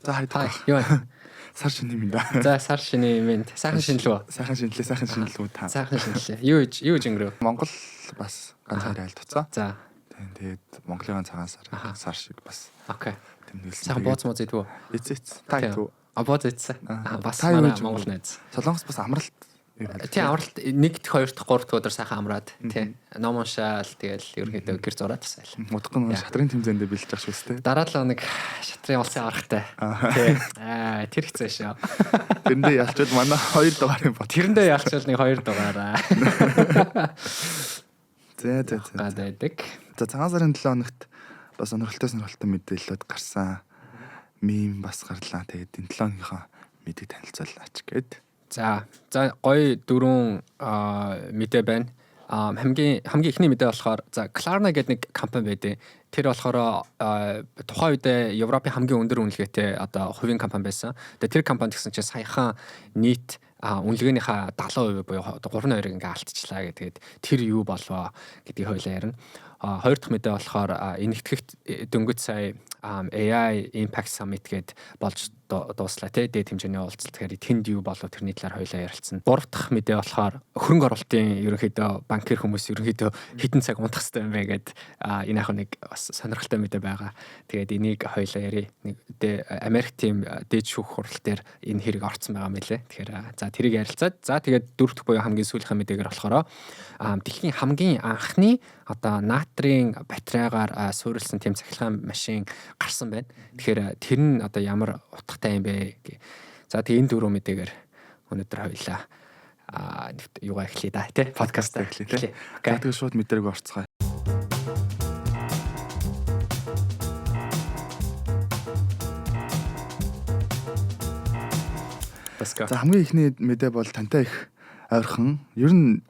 За хайдаг. Юу вэ? Сар шинэ юм да. За сар шинэ юм. Сайхан шинэлвэ. Сайхан шинэлүү та. Сайхан шинэлээ. Юу өнгөрөө? Монгол бас ганц хоёр айлтгацсан. За. Тэгээд Монголын цагаан сар шиг бас. Окей. Тэмдэглэсэн. Сайхан бооц моц идвүү? Эцэц. Та идвүү? Бооц идсэн. Бас манай Монгол найз. Солонгос бас амралт. Тий амралт 1-р 2-р 3-р өдөр сайхан амраад тий ном уншаал тэгэл ерөнхийдөө гэр зураад тасайл. Модхон шатрын тэмцээндээ бэлдэж ах шүү дээ. Дараа л нэг шатрын улсын аргатай. Тий. Тэр хэцээ шүү. Тэрэндээ ялчвал манай 2 дугаарын бот. Тэрэндээ ялчвал нэг 2 дугаараа. За. Гадайдаг. За цагаан сарын 7 хоногт бас сонирхолтой мэдээлэлүүд гарсан. Мим бас гарлаа. Тэгээд энэ 7 хоногийнхоо мэдээ танилцуулаач гээд. За гоё 4 мэдээ байна. Хамгийн ихний мэдээ болохоор за Klarna гэдэг нэг компани байдیں۔ Тэр болохоор тухайн үед Европын хамгийн өндөр үнэлгээтэй одоо хувийн компани байсан. Тэгээ тэр компанид гэсэн чинь саяхан нийт үнэлгээнийхээ 70% буюу 3.2-ыг ингээ алдчихлаа гэдэг. Тэр юу болвоо гэдгийг хоёлаа ярина. Хоёр дахь мэдээ болохоор энэ нэгтгэгт дөнгөж сая AI Impact Summit гээд болж дууслаа тий дээд хэмжээний уулзалт. Тэгэхээр тэнд юу болов тэрний талаар хоёлаа ярилцсан. Гурав дахь мэдээ болохоор хөрөнгө оруулалтын ерөнхийдөө банкир хүмүүс ерөнхийдөө хэдэн цаг унтах хэрэгтэй юм бэ гэд энэ яг нэг бас сонирхолтой мэдээ байгаа. Тэгээд энийг хоёлаа ярив. Нэг Америк тим дээд шүүх хурал дээр энэ хэрэг орцсон байгаа мэлээ. Тэгэхээр за тэрийг ярилцаад за тэгээд дөрөв дэх буюу хамгийн сүүлийнхэн мэдээгээр болохоор дэлхийн хамгийн анхны одоо натрийн батарейгаар суурилсан тийм цахилгаан машин гарсан байна. Тэгэхээр тэр нь одоо ямар утгатай юм бэ гэ. За тэгээ энэ дөрөв мэдээгээр өнөөдөр хоёлаа юугаа эхлэе да тий подкастаа эхлэе тий. За тэгээ шууд мэдрээг орцгоё. За хамгийн ихний мэдээ бол тантай их ойрхон. Ер нь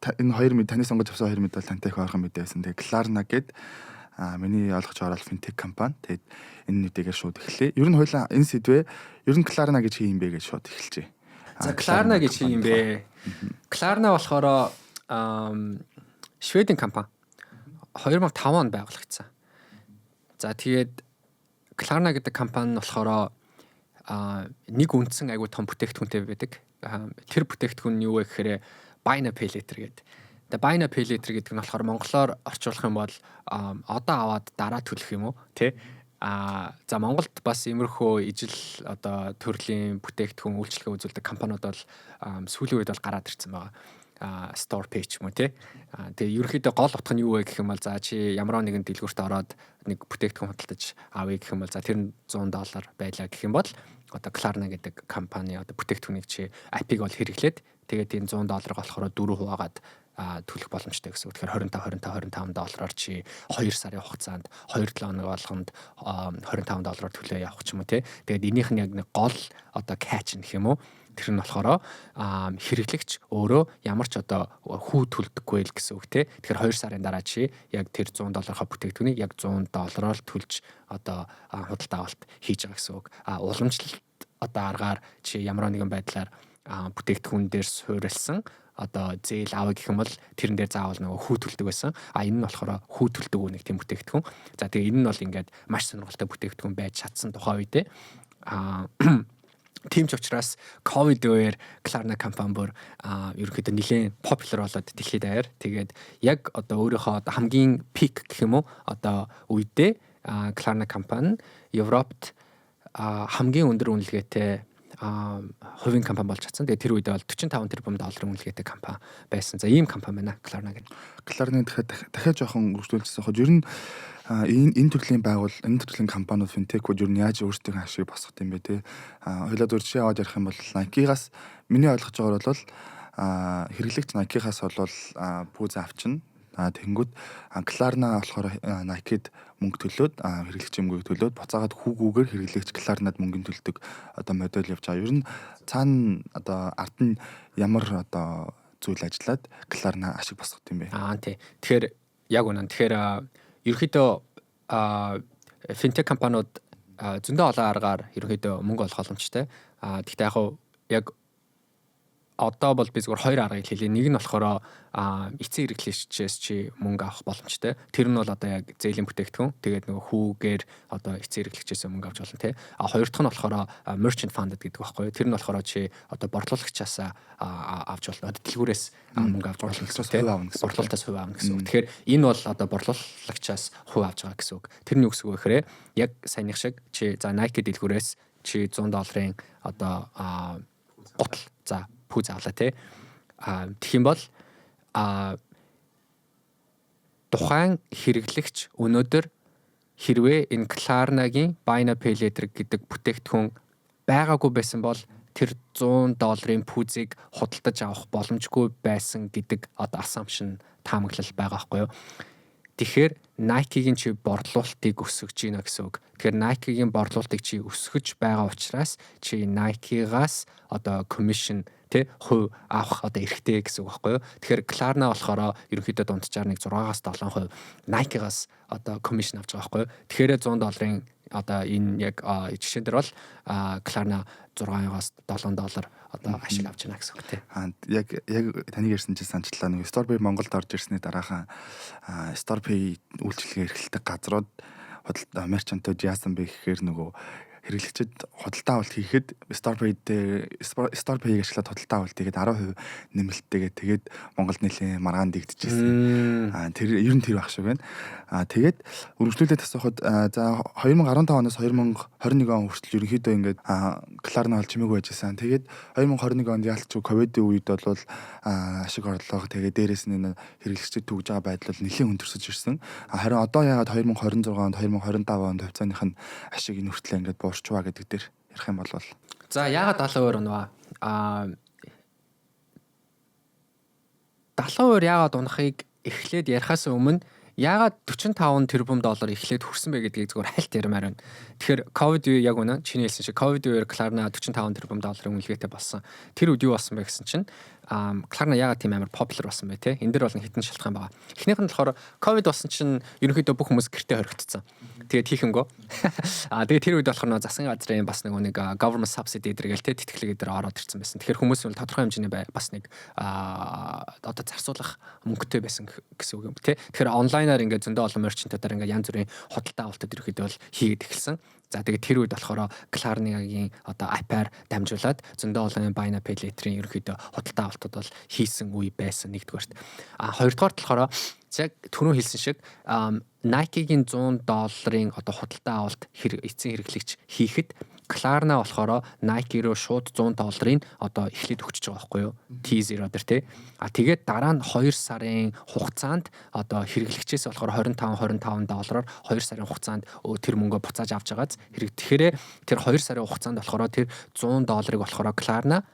энэ хоёр мэдээ таны сонгож авсан хоёр мэдээ бол тантай их ойрхон мэдээ байсан. Тэгээ Klarna гээд миний ойлгож байгаа бол финтек компани. Тэгээд энэ мэдээгээр шууд эхлэе. Ер нь хоёлаа энэ сэдвээ ер нь Klarna гэж хин юм бэ гэж шууд эхэлжээ. За Klarna гэж хин юм бэ? Klarna болохоор Шведийн компани 2005 онд байгуулагдсан. За тэгээд Klarna гэдэг компани нь болохоор нэг үндсэн айгүй том бүтээгдэхүүнтэй байдаг. Тэр бүтээгдэхүүн нь юу вэ гэхээр Buy Now Pay Later гэдэг. Тэгээ Buy Now Pay Later гэдэг нь болохоор монголоор орчуулах юм бол одоо аваад дараа төлөх юм уу тий? За Монголд бас иймэрхүү ижил одоо төрлийн бүтээгдэхүүн үйлчлэгээ үзүүлдэг компаниуд бол сүүлийн үед бол гараад ирсэн байгаа. Store page юм уу тий. Тэгээ ерөнхийдөө гол утга нь юу вэ гэх юм бол за чи ямар нэгэн дэлгүүрт ороод нэг бүтээгдэхүүн худалдаж авъя гэх юм бол за тэр нь $100 байлаа гэх юм бол одоо Klarna гэдэг компани одоо бүтээгдэхүүнийг чи API-г бол хэрэглээд тэгээд энэ $100 болохоор 4 хуваагаад төлөх боломжтой гэсэн. Тэгэхээр $25 чи 2 сарын хугацаанд 2-7 хоног болгонд $25 төлөө явах ч юм уу тий. Тэгээд энийх нь яг нэг гол одоо catch гэх юм уу. Тэр нь болохоор хэрэглэгч өөрөө ямар ч одоо хүү төлдөггүй л гэсэн үг тий. Тэгэхээр 2 сарын дараа чи яг тэр $100-ийнхаа бүтээгдэхүүнийг яг $100-оор төлж одоо худалдаа авалт хийж байгаа гэсэн үг. Уламжлалт одоо аргаар чи ямар нэгэн байдлаар бүтээгдэхүүн дээр суурилсан одоо зээл авах гэх юм бол тэрэн дээр заавал нөгөө хүү төлдөг байсан. Энэ нь болохоор хүү төлдөг нэг тийм бүтээгдэхүүн. За тэгээ энэ нь бол ингээд маш сонирхолтой бүтээгдэхүүн байж чадсан тухай үедээ тийм ч учраас ковид үеэр Klarna компани бүр ерөнхийдөө нэлээд популяр болоод дэлхийд даяар тэгээд яг одоо өөрийнхөө одоо хамгийн пик гэх юм уу одоо үедээ Klarna компани Европт хамгийн өндөр үнэлгээтэй хувийн компани болж чадсан. Тэгээ тэр үед бол $45 тэрбум үнэлгээтэй компани байсан. За ийм компани байна Klarna гэдэг. Klarna дахиад жоохон үргэлжлүүлсэн хоо ер нь энэ төрлийн энэ төрлийн компаниуд финтекүүд ер нь яаж өөрсдийн ашиг босгох юм бэ те. Хоёлаа зурж яваад ярих юм бол Nike-гаас миний ойлгож байгаагаар бол хэрэглэгч Nike-гаас бол пүүз авчна. Тэнгүүд Klarna болохоор Nike-д мөнгө төлөөд хэрэглэгчийн мөнгөийг төлөөд буцаагаад хүүгүүгээр хэрэглэгч Klarna-д мөнгө төлдөг одоо модель явж байгаа. Ер нь цаана одоо ард нь ямар одоо зүйл ажиллаад Klarna ашиг босгох юм бэ? Тий. Тэгэхээр яг үнэн. Тэгэхээр ерөнхийдөө финтек компаниуд зөндөө олон аргаар ерөнхийдөө мөнгө олох боломжтой. Гэхдээ яг одоо бол би зүгээр хоёр аргыг хэлье. Нэг нь болохоор эцсийн хэрэглэгчээс чи мөнгө авах боломжтой. Тэр нь бол одоо яг зээлийн бүтээгдэхүүн. Тэгээд нөгөө хүүгээр одоо эцсийн хэрэглэгчээс мөнгө авч болно те. Хоёр дахь нь болохоор merchant funded гэдэг байхгүй юу. Тэр нь болохоор чи одоо борлуулагчаас авч болно. Дэлгүүрээс мөнгө авч болно гэсэн үг те. Борлуулалтаас хувь аавна гэсэн үг. Тэгэхээр энэ бол одоо борлуулагчаас хувь авч байгаа гэсэн үг. Тэр нь юу гэсэн үг вэ гэхээр яг саяных шиг чи за Nike дэлгүүрээс чи $100 одоо гутал за пүүз авлаа те. Тэгэх юм бол тухайн хэрэглэгч өнөөдөр хэрвээ энэ Klarna-гийн Buy Now Pay Later гэдэг бүтээгдэхүүн байгаагүй байсан бол тэр $100 пүүзийг худалдаж авах боломжгүй байсан гэдэг одоо assumption таамаглал байгаа байхгүй юу. Тэгэхээр Nike-гийн чи борлуулалтыг өсгөж гинэ гэсэн үг. Тэгэхээр Nike-гийн борлуулалтыг чи өсгөж байгаа учраас чи Nike-гаас одоо commission тэ хувь авах одоо эрхтэй гэсэн үг байхгүй юу. Тэгэхээр Klarna болохоор ерөнхийдөө дунджаар нэг 6-аас 7% Nike-гаас одоо commission авч байгаа байхгүй юу. Тэгэхээр $100 одоо энэ яг жишээн дээр бол Klarna 6-аас $7 одоо ашиг авч байна гэсэн үг тий. Яг таныг ярьсан чинь санчлаа. Нэг StorePay Монголд орж ирсний дараахан StorePay үйлчилгээ эрхэлдэг газрууд мерчантууд яасан бэ гэхээр нөгөө хэрэглэгчид худалдаа авалт хийхэд StorePay-г ашиглаад худалдаа авалт хийгээд 10% нэмэлттэйгээ тэгээд Монголд нэлийн маргаан дэгдэжсэн. Тэр ер нь тэр баг шиг байна. Тэгээд өргөжлүүлээд асуухад за 2015 оноос 2021 он хүртэл ерөнхийдөө ингээд Klarna бол чимээгүй байжсэн. Тэгээд 2021 онд яалтч ковидын үед бол ашиг орлого тэгээд дээрээс нь хэрэглэгчид түгж байгаа байдал бол нэлээд өндөрсөж ирсэн. Харин одоо яагаад 2026 онд 2025 онд хувьцааных нь ашиг энэ хүртэл ингээд буурчваа гэдэг дээр ярих юм бол за яагаад 70% унваа 70% яагаад унахыг эхлээд ярихаас өмнө яагаад 45 тэрбум доллар эхлээд хүрсэн бэ гэдгийг зүгээр хальт ярмаар байна. Тэгэхээр ковид үе яг үнэ чиний хэлсэн шиг ковид үеэр Klarna 45 тэрбум долларын үнэлгээтэй болсон. Тэр үед юу болсон бэ гэсэн чинь Klarna яагаад тийм амар popular болсон бэ те? Энэ дэр бол хитэн шалтгаан байгаа. Эхнийх нь болохоор ковид болсон чинь ерөнхийдөө бүх хүмүүс гэртээ хоригдсон. Тэгээд хийхэнгөө тэгээд тэр үед болохоор засгийн газрын бас нэг government subsidy гэдэргээл те тэтгэлэг дээр ороод ирсэн байсан. Тэгэхээр хүмүүс бол тодорхой хэмжээний бас нэг одоо зарцуулах мөнгөтэй байсан гэсэн үг юм те. Тэгэхээр онлайнаар ингээд зөндөө олон мерчантуудаар ингээд янз бүрийн худалдаа авалтад ерөөхдөө бол хийгээд эхэлсэн. За тэгээд тэр үед болохоор Klarna-гийн одоо app-аар дамжуулаад зөндөө олон Buy Now Pay Later-ийн ерөөхдөө худалдаа авалтууд бол хийсэн үе байсан нэгдүгээрт. Хоёрдугаарт болохоор яг түрүү хэлсэн шиг Nike-гийн $100 одоо худалдаа авалт эцсийн хэрэглэгч хийхэд Klarna болохоор Nike руу шууд $100 одоо эхлээд өгч байгаа байхгүй юу? T0 дээр тий. Тэгээд дараа нь 2 сарын хугацаанд одоо хэрэглэгчээс болохоор $25 2 сарын хугацаанд тэр мөнгөө буцааж авч байгааз тэгэхээр тэр 2 сарын хугацаанд болохоор тэр $100 болохоор Klarna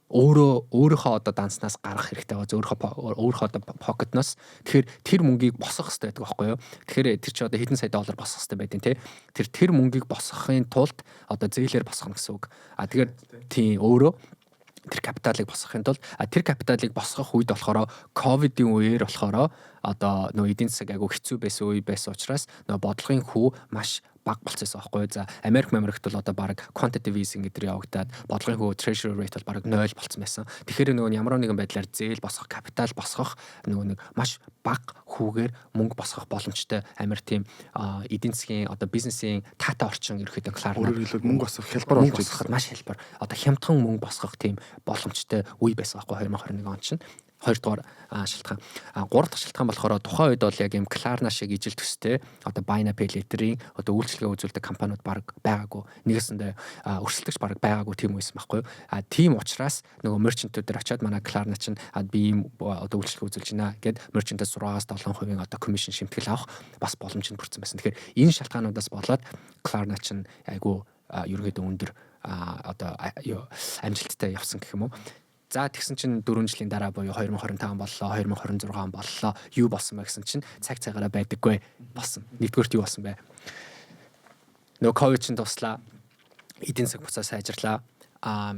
өөрийнхөө одоо данснаас гаргах хэрэгтэй байгаа. Өөрийнхөө одоо pocket-ноос тэгэхээр тэр мөнгийг босгох хэрэгтэй байдаг байхгүй юу? Тэгэхээр тэр чи одоо хэдэн сая доллар босгох хэрэгтэй байдیں۔ Тэр мөнгийг босгохын тулд одоо зээлээр босгоно гэсэн үг. Тэгэхээр тийм өөрөө тэр капиталыг босгохын тулд тэр капиталыг босгох үед болохоор ковидын үеэр болохоор одоо нөө эдийн засаг айгу хэцүү байсан үе байсан учраас нөө бодлогын хүү маш баг болчихсон байхгүй. За Америкт бол одоо баг quantitative easing гэдэр явагдаад бодлогын хүү treasury rate бол баг 0 болцсон байсан. Тэгэхээр нөгөө ямар нэгэн байдлаар зээл босгох, капитал босгох нөгөө нэг маш баг хүүгээр мөнгө босгох боломжтой Америк тийм эдийн засгийн одоо бизнесийн таатай орчин ерөөхдөө Klarna өөрөөр хэлбэл мөнгө босгох хялбар болж байгаа. Маш хялбар. Одоо хямдхан мөнгө босгох тийм боломжтой үе байсан байхгүй 2021 он чинь. Хоёрдугаар шалтгаан. Гурав дахь шалтгаан болохоор тухайн үед бол яг юм Klarna шиг ижил төстэй одоо Buy Now Pay Later-ийн одоо үйлчилгээ үзүүлдэг компаниуд баг байгаагүй. Нэгэсэндээ өрсөлдөгч баг байгаагүй тийм байсан байхгүй юу? Тийм учраас нөгөө мерчантууд дээр очиад манай Klarna чинь би ийм одоо үйлчилгээ үзүүлж байна гэд мерчантаас 6-аас 7% одоо commission шимтгэл авах бас боломж нь бүрдсэн байсан. Тэгэхээр энэ шалтгаануудаас болоод Klarna чинь айгүй ерөөдөө өндөр одоо амжилттай явсан гэх юм уу? За тэгсэн чинь 4 жилийн дараа буюу 2025 боллоо, 2026 он боллоо. Юу болсон бэ гэсэн чинь цаг цагаараа байдаггүй болсон. Нэгдүгээрт юу болсон бэ? Нөгөө ковид чинь туслаа. Эдийн засаг буцаа сайжрлаа.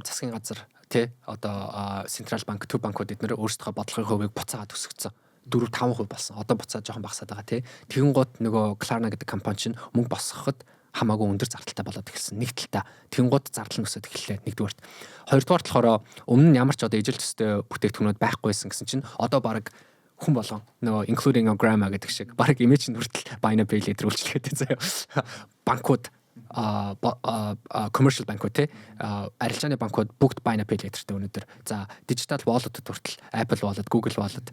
Засгийн газар тий одоо централ банк, төв банкуд эднэр өөрсдөө бодлогын хувийг буцаагаад өсгөцсөн. 4-5% болсон. Одоо буцаад жоохон багасаад байгаа тий. Тэгэн гут нөгөө Klarna гэдэг компани чинь мөнгө босгоход хамаагүй өндөр зардалтай болоод эхэлсэн. Нэг талдаа тэнгууд зардал нь өсөд эхэллээ. Нэгдүгээрт. Хоёрдугаарт болохоор өмнө нь ямар ч одоо ижил төстэй бүтээгдэхүүнүүд байхгүйсэн гэсэн чинь одоо баг хүн болгон нөгөө including a grandma гэдэг шиг баг имиж хүртэл buy now pay later үйлчлэгээд заяа. Банкуд commercial банкуд те арилжааны банкуд бүгд buy now pay laterтэй өнөөдөр. За digital wallet-д хүртэл Apple wallet, Google wallet,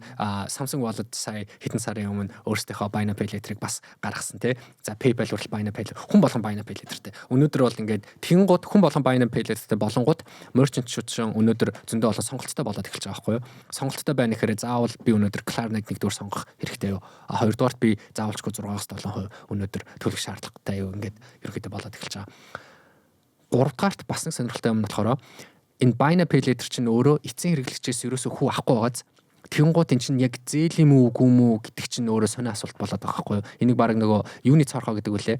Samsung wallet сая хэдэн сарын өмнө өөрсдийнхөө buy now pay later-ыг бас гаргасан те. За PayPal хүртэл buy now pay later, хүн болгон buy now pay laterтэй. Өнөөдөр бол ингээд тэнгууд хүн болгон buy now pay laterтэй болонгууд merchant-чууд шин өнөөдөр зөндөө олон сонголттой болоод эхэлж байгаа байхгүй юу? Сонголттой байна гэхээр заавал би өнөөдөр Klarna-г нэгдүгээр сонгох хэрэгтэй юу? Хоёрдугаарт би заавалчгүй 6-7% өнөөдөр төлөх шаардлагатай юу? Ингээд ерөөхдөө болоод эхэлж байгаа. Гуравдугаарт бас нэг сонирхолтой юм болохоор энэ buy now pay later чинь өөрөө эцсийн хэрэглэгчээс ерөөсөө хүү авахгүй байгааз тэнгууд эн чинь яг зээл юм уу үгүй мүү гэдэг чинь өөрөө сони асуулт болоод байгаа байхгүй юу? Энийг баг нөгөө юуны цаорхоо гэдэг үлээ.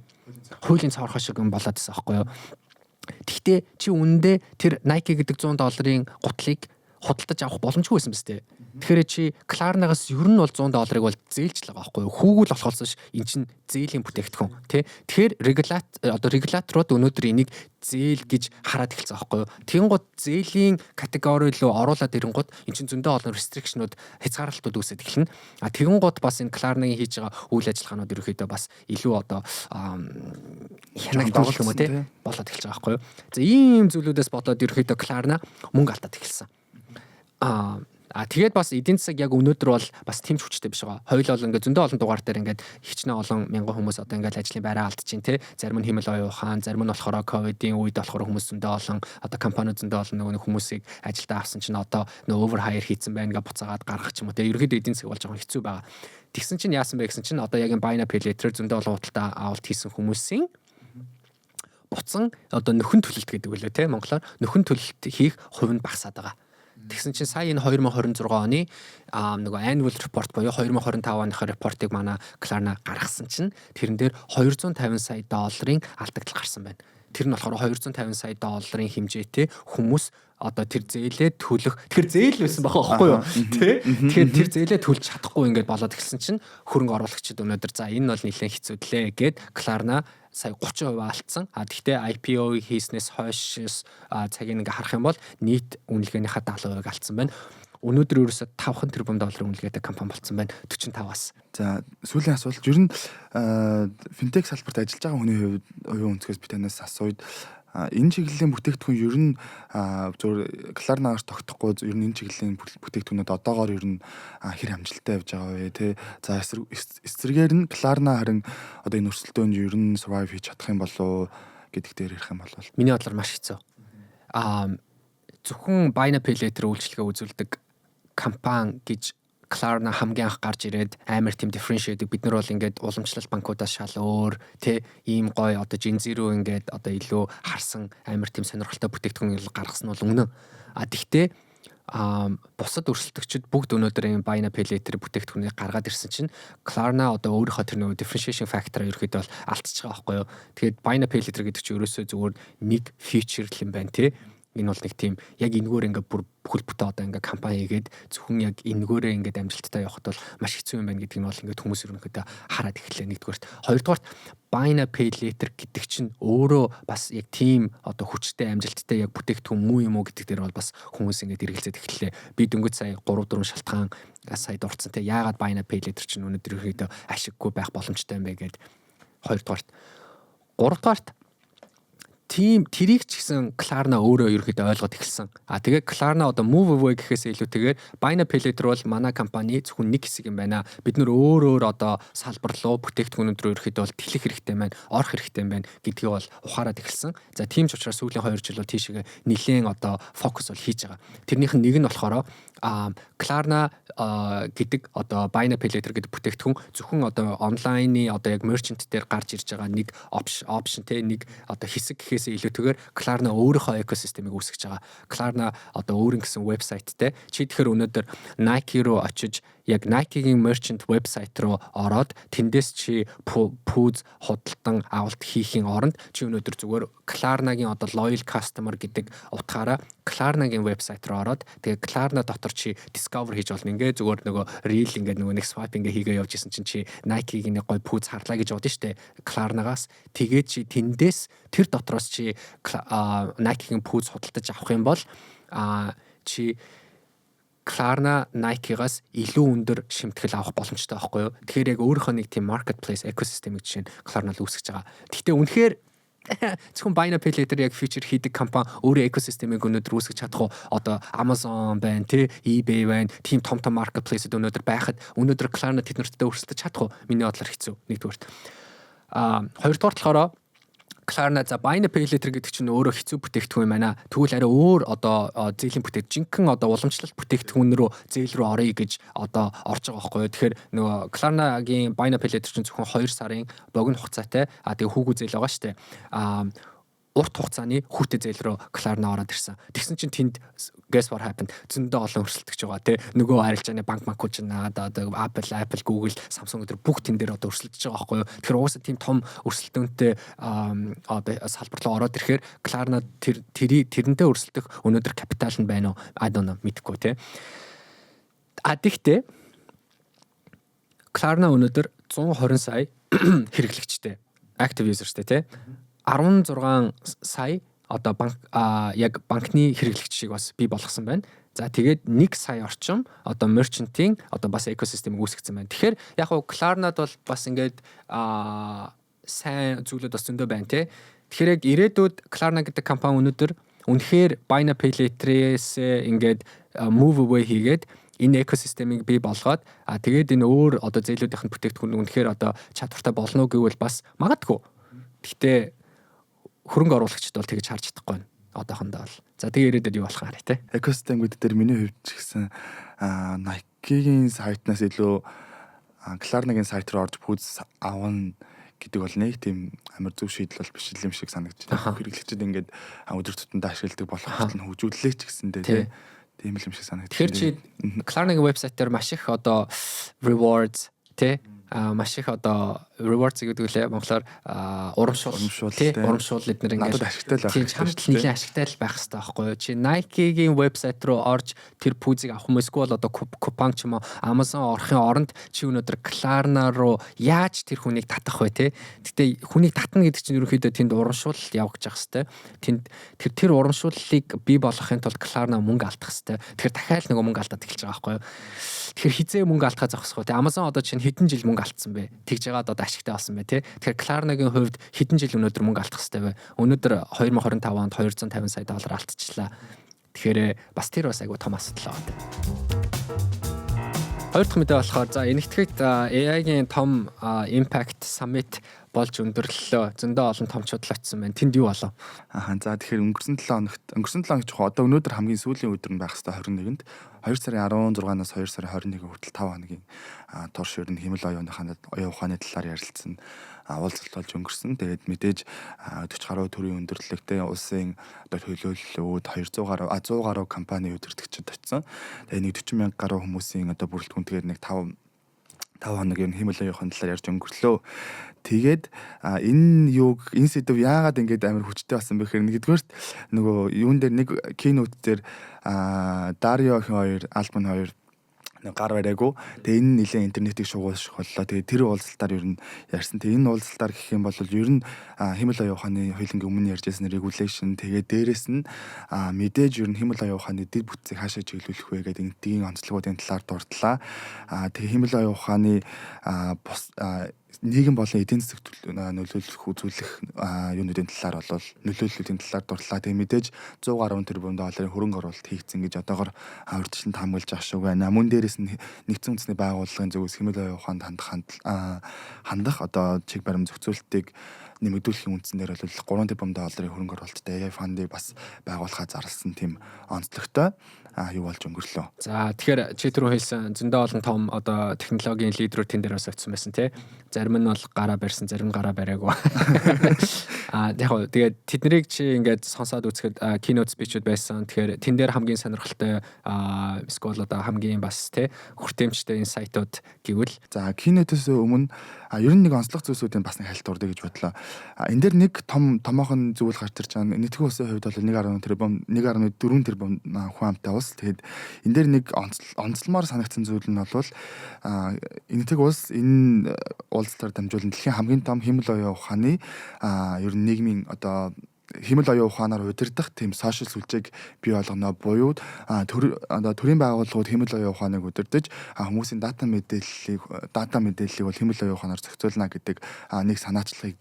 Хуулийн цаорхоо шиг юм болоод байсан байхгүй юу? Гэхдээ чи үнэндээ тэр Nike гэдэг $100 гутлыг худалдаж авах боломжгүй байсан биз дээ. Тэгэхээр чи Klarna-гаас ер нь бол $100 бол зээлж л байгаа байхгүй юу? Хүүгүүл болохоос ш эн чинь зээлийн бүтээгдэхүүн тий. Тэгэхээр регуляторууд өнөөдөр энийг зээл гэж хараад эхэлсэн байхгүй юу? Тэнгууд зээлийн категори руу оруулаад ирэнгууд эн чинь зөндөө олон restriction-ууд хязгаарлалтууд үүсэж эхэлнэ. Тэнгууд бас энэ Klarna-гийн хийж байгаа үйл ажиллагаанууд ерөөхдөө бас илүү одоо хянагдуулах юм уу тий болоод эхэлж байгаа байхгүй юу? За ийм зүйлүүдээс болоод ерөөхдөө Klarna мөнгө алдаад эхэлсэн. Тэгээд бас эдийн засаг яг өнөөдөр бол бас тэмч хүчтэй биш байгаа. Хоёул бол ингээд зөндөө олон дугаар дээр ингээд хичнээн олон мянган хүмүүс одоо ингээд ажлын байраа алдчихин тий. Зарим нь хэмэл оюун ухаан, зарим нь болохоор ковидын үед болохоор хүмүүс зөндөө олон одоо компаниуд зөндөө олон нөгөө хүмүүсийг ажилдаа авсан чинь одоо нөгөө over hire хийцэн байна гэж буцаагаад гаргах ч юм уу тий. Ерөнхийдөө эдийн засаг болж байгаа хэцүү байгаа. Тэгсэн чинь яасан бэ гэсэн чинь одоо яг энэ buy now pay later зөндөө олон худалдаа авалт хийсэн хүмүүсийн буцан одоо нөхөн төлөлт гэдэг үлээ тий. Монголоор нөхөн төлөлт хийх хувь нь багасаад байгаа. Тэгсэн чинь сая энэ 2026 оны нөгөө annual report буюу 2025 оныхоо репортыг манай Klarna гаргасан чинь тэрэн дээр $250 сая алдагдал гарсан байна. Тэр нь болохоор $250 сая хэмжээтэй хүмүүс одоо тэр зээлээ төлөх тэр зээл байсан байгаа байхгүй юу тий. Тэгэхээр тэр зээлээ төлж чадахгүй ингээд болоод эхэлсэн чинь хөрөнгө оруулагчид өнөөдөр за энэ бол нэлээд хэцүүдлээ гэд Klarna сая 30% алдсан. Гэхдээ IPO-ыг хийснээс хойш цагийг ингээ харах юм бол нийт үнэлгээнийхээ 70% алдсан байна. Өнөөдөр ерөөсө $5 тэрбум үнэлгээтэй компани болсон байна 45-аас. За сүүлийн асуулт ер нь финтек салбарт ажиллаж байгаа хүний хувьд оюун өнцгөөс би танаас асууя. Энэ чиглэлийн бүтээгдэхүүн ер нь зөв Klarna-гаар тогтохгүй ер нь энэ чиглэлийн бүтээгдэхүүнүүд одоогоор ер нь хэр амжилттай явж байгаа вэ те. За эсрэгээр нь Klarna харин одоо энэ өрсөлдөөнд ер нь survive хийж чадах юм болов гэдэг дээр ярих юм бол миний бодлоор маш хэцүү. Зөвхөн buy now pay later үйлчилгээ үзүүлдэг компани гэж Klarna хамгийн анх гарч ирээд амар тийм differentiate бид нар бол ингээд уламжлалт банкудаас шал өөр тий ийм гоё одоо Gen Z-рүү ингээд одоо илүү харсан амар тийм сонирхолтой бүтээгдэхүүн гаргасан бол өмнө. Тэгтээ бусад өрсөлдөгчид бүгд өнөөдөр энэ buy now pay later бүтээгдэхүүнийг гаргаад ирсэн чинь Klarna одоо өөрийнхөө тэр нөгөө differentiation factor-ыг ерөөхдөө бол алдчихж байгаа байхгүй юу. Тэгэхээр buy now pay later гэдэг чинь ерөөсөө зүгээр нэг feature л юм байна тий. Энэ бол нэг тийм яг энэгээр ингээ бүр бүхэл бүтэн одоо ингээ компани хийгээд зөвхөн яг энэгээрээ ингээ амжилттай явахд бол маш хэцүү юм байна гэдгийг нь бол ингээ хүмүүс ерөнхийдөө хараад эхэллээ нэгдүгээрт. Хоёрдугаарт buy now pay later гэдэг чинь өөрөө бас яг тийм одоо хүчтэй амжилттай яг бүтээгдэхүүн муу юм уу гэдэг дээр бол бас хүмүүс ингээ эргэлзээд эхэллээ. Би дөнгөж сая 3-4 шалтгаан сая дурдсан те яагаад buy now pay later чинь өнөөдөр ерөнхийдөө ашиггүй байх боломжтой юм бэ гэд хоёрдугаарт. Гуравдугаарт тийм тэрийг ч гэсэн Klarna өөрөө ерөөхдөө ойлгоод эхэлсэн. Тэгээд Klarna одоо move away гэхээс илүүтэйгээр buy now pay later бол манай компани зөвхөн нэг хэсэг юм байна. Бид нар өөр одоо салбар руу бүтээгдэхүүнүүд рүү ерөөхдөө бол тэлэх хэрэгтэй байна, орох хэрэгтэй байна гэдгийг бол ухаарад эхэлсэн. За тийм ч учраас сүүлийн 2 жил бол тийшээ нэлээд одоо фокус бол хийж байгаа. Тэрнийх нь нэг нь болохоор Klarna гэдэг одоо buy now pay later гэдэг бүтээгдэхүүн зөвхөн одоо онлайны одоо яг merchant дээр гарч ирж байгаа нэг option те нэг одоо хэсэг гэхээс илүүтэйгээр Klarna өөрийнхөө экосистемыг үүсгэж байгаа. Klarna одоо өөрийн гэсэн вебсайттай чи тэгэхээр өнөөдөр Nike руу очиж яг Nike-гийн merchant website руу ороод тэндээс чи пүүз худалдан авалт хийхийн оронд чи өнөөдөр зүгээр Klarna-гийн одоо loyal customer гэдэг утгаараа Klarna-гийн website руу ороод тэгээ Klarna дотор чи discover хийж болно. Ингээ зүгээр нөгөө reel ингээ нөгөө нэг swipe ингээ хийгээ явж исэн чинь чи Nike-гийн нэг гой пүүз харлаа гэж бодсон штэ Klarna-гаас. Тэгээд чи тэндээс тэр дотроос чи Nike-гийн пүүз худалдаж авах юм бол чи Klarna Nike-гаас илүү өндөр шимтгэл авах боломжтой байхгүй юу? Тэгэхээр яг өөрийнхөө нэг тийм marketplace ecosystem-ийг жишээ нь Klarna л үүсгэж байгаа. Гэхдээ үнэхээр зөвхөн buy now pay later яг feature хийдэг компани өөрөө ecosystem-ийг өнөөдөр үүсгэж чадах уу? Одоо Amazon байна, eBay байна, тийм том marketplace-д өнөөдөр байхад өнөөдөр Klarna тэднэртээ өрсөлдөж чадах уу? Миний бодлоор хэцүү. Нэгдүгээрт. Хоёрдугаар талаараа Klarna за buy now pay later гэдэг чинь өөрөө хэцүү бүтээгдэхүүн байна. Тэгвэл арай өөр одоо зээлийн жинхэнэ одоо уламжлалт бүтээгдэхүүн рүү зээл рүү оръё гэж одоо орж байгаа байхгүй юу. Тэгэхээр нөгөө Klarna-гийн buy now pay later чинь зөвхөн 2 сарын богино хугацаатай тэгээ хүүгүү зээл байгаа штэ. Урт хугацааны хүүтэй зээл рүү Klarna ороод ирсэн. Тэгсэн чинь тэнд guess what happened? Зөндөө олон өрсөлдөгч байгаа тий. Нөгөө арилжааны банк ч одоо Apple, Google, Samsung гэдэг бүх тэн дээр одоо өрсөлдөж байгаа байхгүй юу. Тэгэхээр угаасаа тийм том өрсөлдөөнтэй салбар руу ороод ирэхээр Klarna тэрнтэй өрсөлдөх өнөөдөр капитал нь байна уу? I don't know мэдэхгүй тий. Гэхдээ Klarna өнөөдөр 120 сая хэрэглэгчтэй active usersтэй тий. 16 сая одоо банк яг банкны хэрэглэгч шиг бас бий болгосон байна. За тэгээд 1 сая орчим одоо merchant-ийн одоо бас экосистемийг үүсгэсэн байна. Тэгэхээр яг хуу Klarna-д бол бас ингээд сайн зүйлүүд бас зөндөө байна тий. Тэгэхээр яг ирээдүйд Klarna гэдэг компани өнөөдөр үнэхээр buy now pay later-ээс ингээд move away хийгээд энэ экосистемийг бий болгоод тэгээд энэ өөр одоо зээлүүдийнх нь бүтээгдэхүүн үнэхээр одоо чадвартай болно уу гэвэл бас магадгүй. Гэхдээ хөрөнгө оруулагчид бол тэгж харж чадахгүй байна. Одоохондоо бол. За тэгээ ирээдүйд юу болох арай те. Экосистемүүд дээр миний хувьд ч гэсэн Nike-гийн сайтнаас илүү Klarna-гийн сайт руу орж пүүз авна гэдэг бол нэг тийм амар зөв шийдэл бол биш юм шиг санагдаж байна. Хэрэглэгчид ингээд өдөр тутамдаа ашигладаг болох хэвчээ нь хөгжүүлээ ч гэсэндээ тийм л юм шиг санагдаж байна. Тэгэхээр чи Klarna-гийн вебсайт дээр маш их одоо rewards те маш их одоо rewards гэдэг үлээ монголоор урамшуул эднэр ингээд ашигтай л байх. Тийм чамд нэлээд ашигтай л байх хэрэгтэй байхгүй юу? Чи Nike-гийн вебсайт руу орж тэр пүүзийг авах юм эсвэл одоо купон ч юм уу Amazon орохын оронд чи өнөөдөр Klarna руу яаж тэр хүнийг татах вэ те? Гэтэ хүнийг татна гэдэг чинь ерөнхийдөө тэнд урамшуул явагдаж байх хэрэгтэй. Тэнд тэр урамшууллыг бий болгохын тулд Klarna мөнгө алдах хэрэгтэй. Тэгэхээр дахиад нөгөө мөнгө алдаад эхэлж байгаа байхгүй юу? Тэгэхээр хизээ мөнгө алдахаа зогсох вэ? Amazon одоо чинь хэдэн жил мөнгө алдсан бэ? Тэгж байгаа одоо ашигтай болсон бай тээ. Тэгэхээр Klarna-гийн хувьд хэдэн жил өнөөдөр мөнгө алдах хэрэгтэй вэ? Өнөөдөр 2025 онд 250 сая доллар алдчихлаа. Тэгэхээр бас тэр бас айгүй том асуудал байгаа тээ. Хоёр дахь мэдээ болохоор за энэгтгэгд AI-гийн том Impact Summit болж өндөрлөлөө. Зөндөө олон томчууд л очсон байна. Тэнд юу болов? За тэгэхээр өнгөрсөн 7 хоног одоо өнөөдөр хамгийн сүүлийн өдөр нь байх хэвээр 21-нд 2 сарын 16-наас 2 сарын 21 хүртэл 5 хоногийн турш ер нь хэмэл оюун ухааны талаар ярилцсан уулзалт болж өнгөрсөн. Тэгээд мэдээж 40 гаруй төрлийн өндөрлөлттэй улсын одоо төлөөллүүд 100 гаруй компани удирдагчид очсон. Тэгээд нэг 40 мянга гаруй хүмүүсийн одоо бүрэлдэхүүнтэйгээр нэг 5 хоног юм хэмэл оюун ухааны талаар ярьж өнгөрлөө. Тэгээд энэ сэдв яагаад ингэж амар хүчтэй болсон бэ гэхээр нэгдүгээрт нөгөө юун дээр нэг keynote дээр Dario хоёр, Alban хоёр гар бариагүй. Тэгээ энэ нэлээд интернетийг шугуулших боллоо. Тэгээ тэр уулзалтаар ер нь ярьсан. Тэгээ энэ уулзалтаар гэх юм бол ер нь хэмэл оюун ухааны хуулингийн өмнө ярьж байсан regulation тэгээ дээрэс нь мэдээж ер нь хэмэл оюун ухааны дэд бүтцийг хаашаа чиглүүлэх вэ гэдэг энтгийн онцлогуудын талаар дурдлаа. Тэгээ хэмэл оюун ухааны нийгэм болон эдийн засаг нөлөөлөх үзүүлэх юунуудын талаар бол нөлөөллүүдийн талаар дурлаа. Тэгээ мэдээж 100 гаруй тэрбум долларын хөрөнгө оруулалт хийгдсэн гэж одоогор урьдчилан хамгаалж ах шиг байна. Мөн дээрээс нь нэгдсэн үндэсний байгууллагын зөвөөс хэмэл оюун ухаанд хандах одоо чиг баримт зохицуултыг нэмэгдүүлэхийн үндсэн дээр бол 3 тэрбум долларын хөрөнгө оруулалттай AI фандыг бас байгуулахаа зарласан тийм онцлогтой юу болж өнгөрлөө. За тэгэхээр чи түрүү хэлсэн зөндөө олон том одоо технологийн лидерүүд тэн дээр бас очсон байсан тий. За зарим нь бол гараа барьсан, зарим нь гараа бариагүй. Яг тэгээд тэднийг чи ингээд сонсоод үзэхэд keynote speech-үүд байсан. Тэгэхээр тэн дээр хамгийн сонирхолтой скол одоо хамгийн бас тий хүртээмжтэй инсайтууд гэвэл за keynote-с өмнө ер нь нэг онцлог зүйлсүүдийн бас нэг хальт урдэ гэж бодлоо. Энэ дээр нэг томоохон зүйл гарч ирж байгаа. Нийтгүү улсын хувьд бол 1.4 тэрбум хүн амтай улс. Тэгээд энэ дээр нэг онцлмоор санагдсан зүйл нь бол нийтг улс энэ уулзалтаар дамжуулан дэлхийн хамгийн том хэмэл оюун ухааны ер нь нийгмийн одоо хэмэл оюун ухаанаар удирдах тийм сошиал сүлжээг бий болгоно буюу төрийн байгууллагууд хэмэл оюун ухааныг удирдах хүмүүсийн дата мэдээллийг бол хэмэл оюун ухаанаар зохицуулна гэдэг нэг санаачлагыг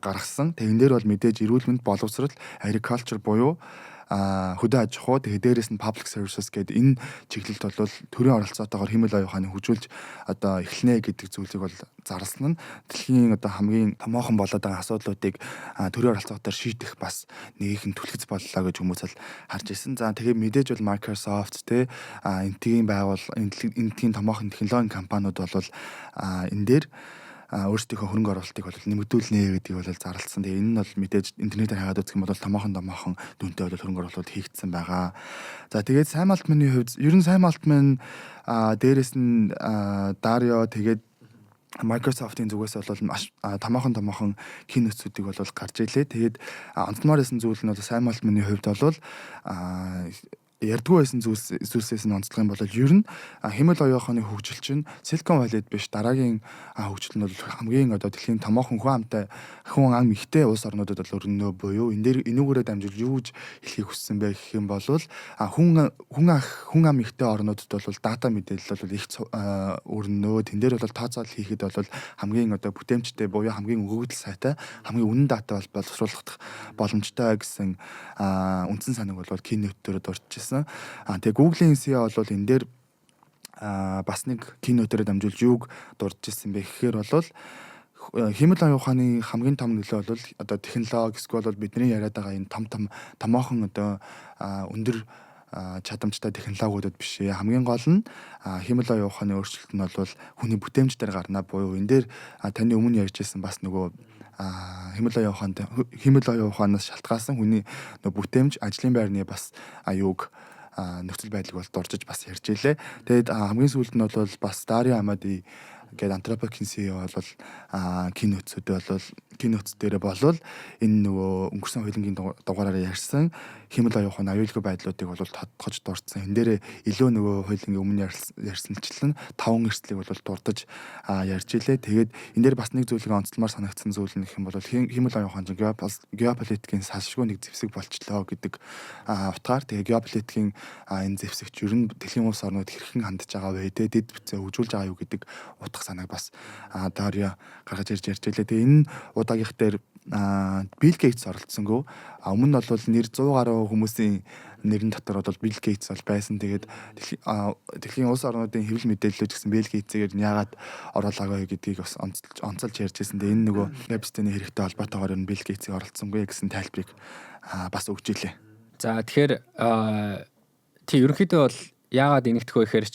гаргасан. Тэгэн дээр бол мэдээж эрүүл мэнд, боловсрол, agriculture буюу хөдөө аж ахуй тэгээд дээрэс нь public services гэдэг энэ чиглэлд бол төрийн оролцоотойгоор хэмэл оюун ухааны хөгжүүлж одоо эхлэнэ гэдэг зүйлийг бол зарласан нь дэлхийн одоо хамгийн томоохон болоод байгаа асуудлуудыг төрийн оролцоотойгоор шийдэх бас нэг их түлхэц боллоо гэж хүмүүс л харж ирсэн. За тэгээд мэдээж бол Microsoft те энтгийн энтгийн томоохон технологийн компаниуд бол энэ дээр өөрсдийнхөө хөрөнгө оруулалтыг бол нэмэгдүүлнэ гэдгийг бол зарласан. Тэгээ энэ нь бол мэдээж интернетээр хагаад үзэх юм бол томоохон дүнтэй бол хөрөнгө оруулалт хийгдсэн байгаа. За тэгээд Sam Altman-ы хувьд ер нь Sam Altman дээрэс нь Dario тэгээд Microsoft-ийн зүгээс бол маш томоохон keynote-уудыг бол гарч илээ. Тэгээд онцлмоор байсан зүйл нь бол Sam Altman-ы хувьд бол ярдггүй байсан зүйлсээс нь онцлох юм бол ер нь хэмэл оюун ухааны хөгжил чинь Silicon Valley-д биш дараагийн хөгжил нь бол хамгийн одоо дэлхийн томоохон хүн ам ихтэй улс орнуудад бол өрнөө буюу энүүгээрээ дамжуулж юу гэж хэлхийг хүссэн бэ гэх юм бол хүн ам ихтэй орнуудад бол дата мэдээлэл бол их өрнөө тэн дээр бол тооцоол хийхэд бол хамгийн одоо бүтээмжтэй буюу хамгийн өгөгдөл сайтай хамгийн үнэн дата бол боловсруулах боломжтой гэсэн үндсэн санааг бол keynote дээр дурдчихсан. Тэгээ Google-ийн CEO бол энэ дээр бас нэг keynote-ээр дамжуулж юуг дурдж ирсэн бэ гэхээр бол хэмэл оюун ухааны хамгийн том нөлөө бол одоо технологи эсвэл бидний яриад байгаа энэ томоохон одоо өндөр чадамжтай технологиудад биш ээ. Хамгийн гол нь хэмэл оюун ухааны өөрчлөлт нь бол хүний бүтээмж дээр гарна буюу энэ дээр таны өмнө ярьж ирсэн бас нөгөө хэмэл оюун ухаанаас шалтгаалсан хүний бүтээмж ажлын байрны бас аюуг нөхцөл байдлыг бол дуржиж бас ярьж илээ. Тэгээд хамгийн сүүлд нь бол бас Dario Amodei гэдэг Anthropic-ийн CEO бол keynote дээр болвол энэ нөгөө өнгөрсөн хуулингийн дугаараараа ярьсан хэмэл оюун ухааны аюулгүй байдлуудыг бол тодтогч дурдсан. Энэ дээр илүү нөгөө хуулингийн өмнө ярьсанчлан 5 эрсдлийг бол дурдж ярьж илээ. Тэгээд энэ дээр бас нэг зүйлийг онцлмоор санагдсан зүйл нь гэх юм бол хэмэл оюун ухааны геополитикийн салшгүй нэг зэвсэг болчлоо гэдэг утгаар тэгээд геополитикийн энэ зэвсэгч ер нь дэлхийн улс орнууд хэрхэн хандж байгаа вэ? Дэд бүтцээ хөгжүүлж байгаа юу гэдэг утга санааг бас Dario гаргаж ирж ярьж илээ. Тэгээ энэ удаагийнх дээр Bill Gates оролцсонгүй. Өмнө нь бол нэр 100 гаруй хүмүүсийн нэрэн дотор бол Bill Gates бол байсан. Тэгээд дэлхийн улс орнуудын хэвлэл мэдээллүүд гэсэн Bill Gates-ээр яагаад оруулаагүй гэдгийг бас онцолж ярьж байсан. Тэгээ энэ нөгөө Epstein-ийн хэрэгтэй холбоотойгоор Bill Gates-ийг оролцсонгүй гэсэн тайлбарыг бас өгч илээ. За тэгэхээр тий ерөнхийдөө бол яагаад энэгдэх вэ гэхээр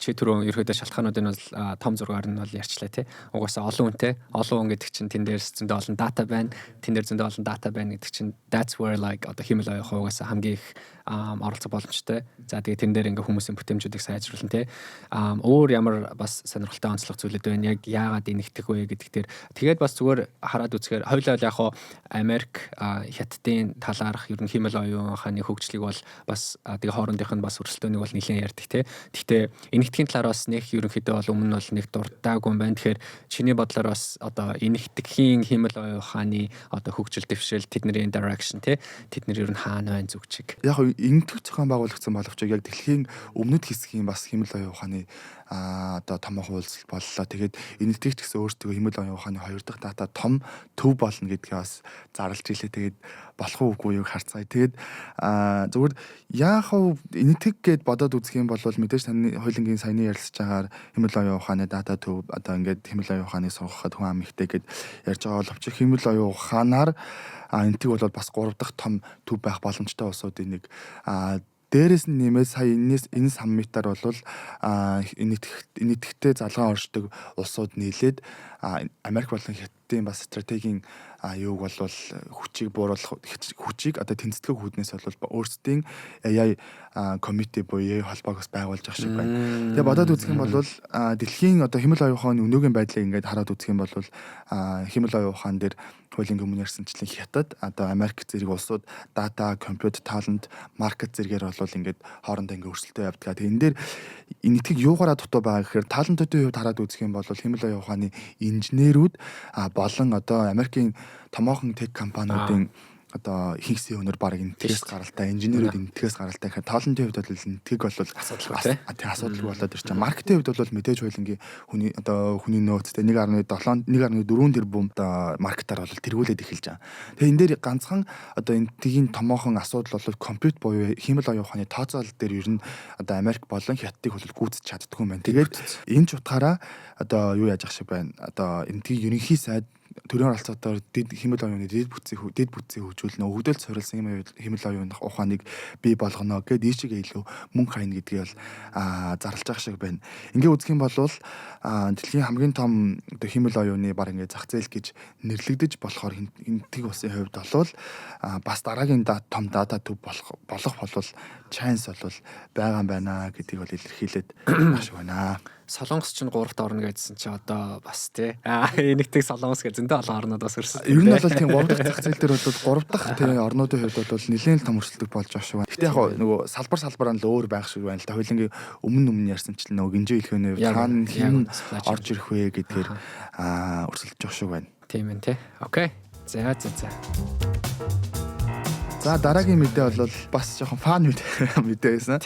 чи түрүүн ерөөдөө шалтгаанууд нь бол том зургаар нь бол ярьчлаа тий. Угаасаа олон үнэтэй. Олон хүн гэдэг чинь тэн дээрс зөндөө олон дата байна. Тэн дээр зөндөө олон дата байна гэдэг чинь that's where like одоо хэмэл оюун ухаан угаасаа хамгийн их оролцох боломжтой. За тэгээ тэн дээр ингээ хүмүүсийн бүтээмжүүдийг сайжруулна тий. Өөр ямар бас сонирхолтой онцлог зүйлүүд байна. Яг яагаад энэгдэх вэ гэдэг дээр тэгээд бас зүгээр хараад үзэхээр хоёулаа яг хоо Америк хятадын талаарх ер нь хэмэл оюун ухааны хөгжлийг бол бас тэгээ хоорондынх нь бас өрсөлдөөнийг бол нэлээд ярьдаг тий. Гэхдээ энэгдэхийн талаар бас нэг ерөнхийдөө бол өмнө нь бол нэг дуртаагүй юм байна. Тэгэхээр чиний бодлоор бас одоо энэгдэхийн хэмэл оюун ухааны одоо хөгжил дэвшил тэдний direction тий. Тэдний ер нь хаана байна зүг чиг. Яг энэгдэх зохион байгуулагдсан боловч яг дэлхийн өмнөд хэсгийн бас хэмэл оюун ухааны одоо томоохон үйлсэл боллоо. Тэгээд энэтхэгч гэсэн өөртөө хэмэл оюун ухааны 2 дахь дата том төв болно гэдгээ бас зарлж илээ. Тэгээд болох уугүй юу харцгаая. Тэгээд зүгээр яах вэ энэтхэг гэд бодоод үзэх юм бол мэдээж таны хуулингийн саяны ярилцж байгаагаар хэмэл оюун ухааны дата төв одоо ингээд хэмэл оюун ухааны сургахад хүн ам ихтэй гэд ярьж байгаа боловч хэмэл оюун ухаанаар энэтхэг бол бас 3 дахь том төв байх боломжтой улсуудын нэг Дээрээс нь нэмээд сая энэ саммитаар бол энэтхэгтэй залгаан оршдог улсууд нийлээд Америк болон Хятадын бас стратегийн юуг бол хүчийг бууруулах хүчийг одоо тэнцэтгэх үүднээс бол өөрсдийн AI committee буюу холбоог бас байгуулж ах шиг байна. Тэгээ бодоод үзэх юм бол дэлхийн одоо хэмэл оюун ухааны өнөөгийн байдлыг ингээд хараад үзэх юм бол хэмэл оюун ухаан дээр хуулийн өмнө ярьсанчлан Хятад одоо Америк зэрэг улсууд дата, компьютер, талент, маркет зэрэгээр бол ингээд хоорондоо ингээд өрсөлдөө явдаг. Тэгээ энэ дээр энэтхэг юугаараа дутуу байгаа гэхээр талантуудын хувьд хараад үзэх юм бол хэмэл оюун ухааны инженерүүд болон одоо Америкийн томоохон тех компаниудын одоо ихэнх өнөр баг энтгэс гаралтай инженерүүд энтгэс гаралтай гэхээр талантын хувьд бол энтгийг бол асуудалгүй болоод ирж байгаа. Маркетинг хувьд бол мэдээж хуулингийн хүний нөөц 1.7 1.4 тэрбум одоо маркетаар бол тэргүүлээд эхэлж байгаа. Тэгээ энэ дээр ганцхан одоо энтгийн томоохон асуудал бол компьютер буюу хэмэл оюун ухааны тооцоолол дээр ер нь одоо Америк болон Хятадыг бол гүйцэж чаддгүй юм байна. Тэгээд энэ ч утгаараа одоо юу яаж ах шиг байна. Одоо энтгийн ерөнхий сайд төрийн оролцоотоор хэмэл оюуны дэд бүтцийг хөгжүүлнэ, өгдөлт суурилсан хэмэл оюуны ухааныг бий болгоно гэд ийшээгээ илүү мөнгө хайна гэдгийг бол зарлж байгаа шиг байна. Ингээ үзэх юм бол дэлхийн хамгийн том одоо хэмэл оюуны баг ингээ зах зээл гэж нэрлэгдэж болохоор энтэг улсын хувьд бол бас дараагийн том дата төв болох бол chance бол байгаа юм байна гэдгийг бол илэрхийлээд байгаа шиг байна. Солонгос ч 3-т орно гэдсэн чи одоо бас тий. Энэтхэг Солонгос гэж зөндөө олон орнуудаас өрсөн. Ер нь бол тийм 3 дахь зах зээл дээр бол 3 дахь тий орнуудын хувьд бол нэлээд том өрсөлдөх болж байгаа шүү. Гэхдээ яг нөгөө салбар нь л өөр байх шиг байна л да. Хоёулангийн өмнө ярьсанчлан нөгөө гинжээ хэлхөөний хаана хэн орж ирэх вэ гэдгээр өрсөлдөж байгаа шүү байна. Тийм ээ тий. Окей. За. За дараагийн мэдээ бол бас жоохон фан мэдээ байсан.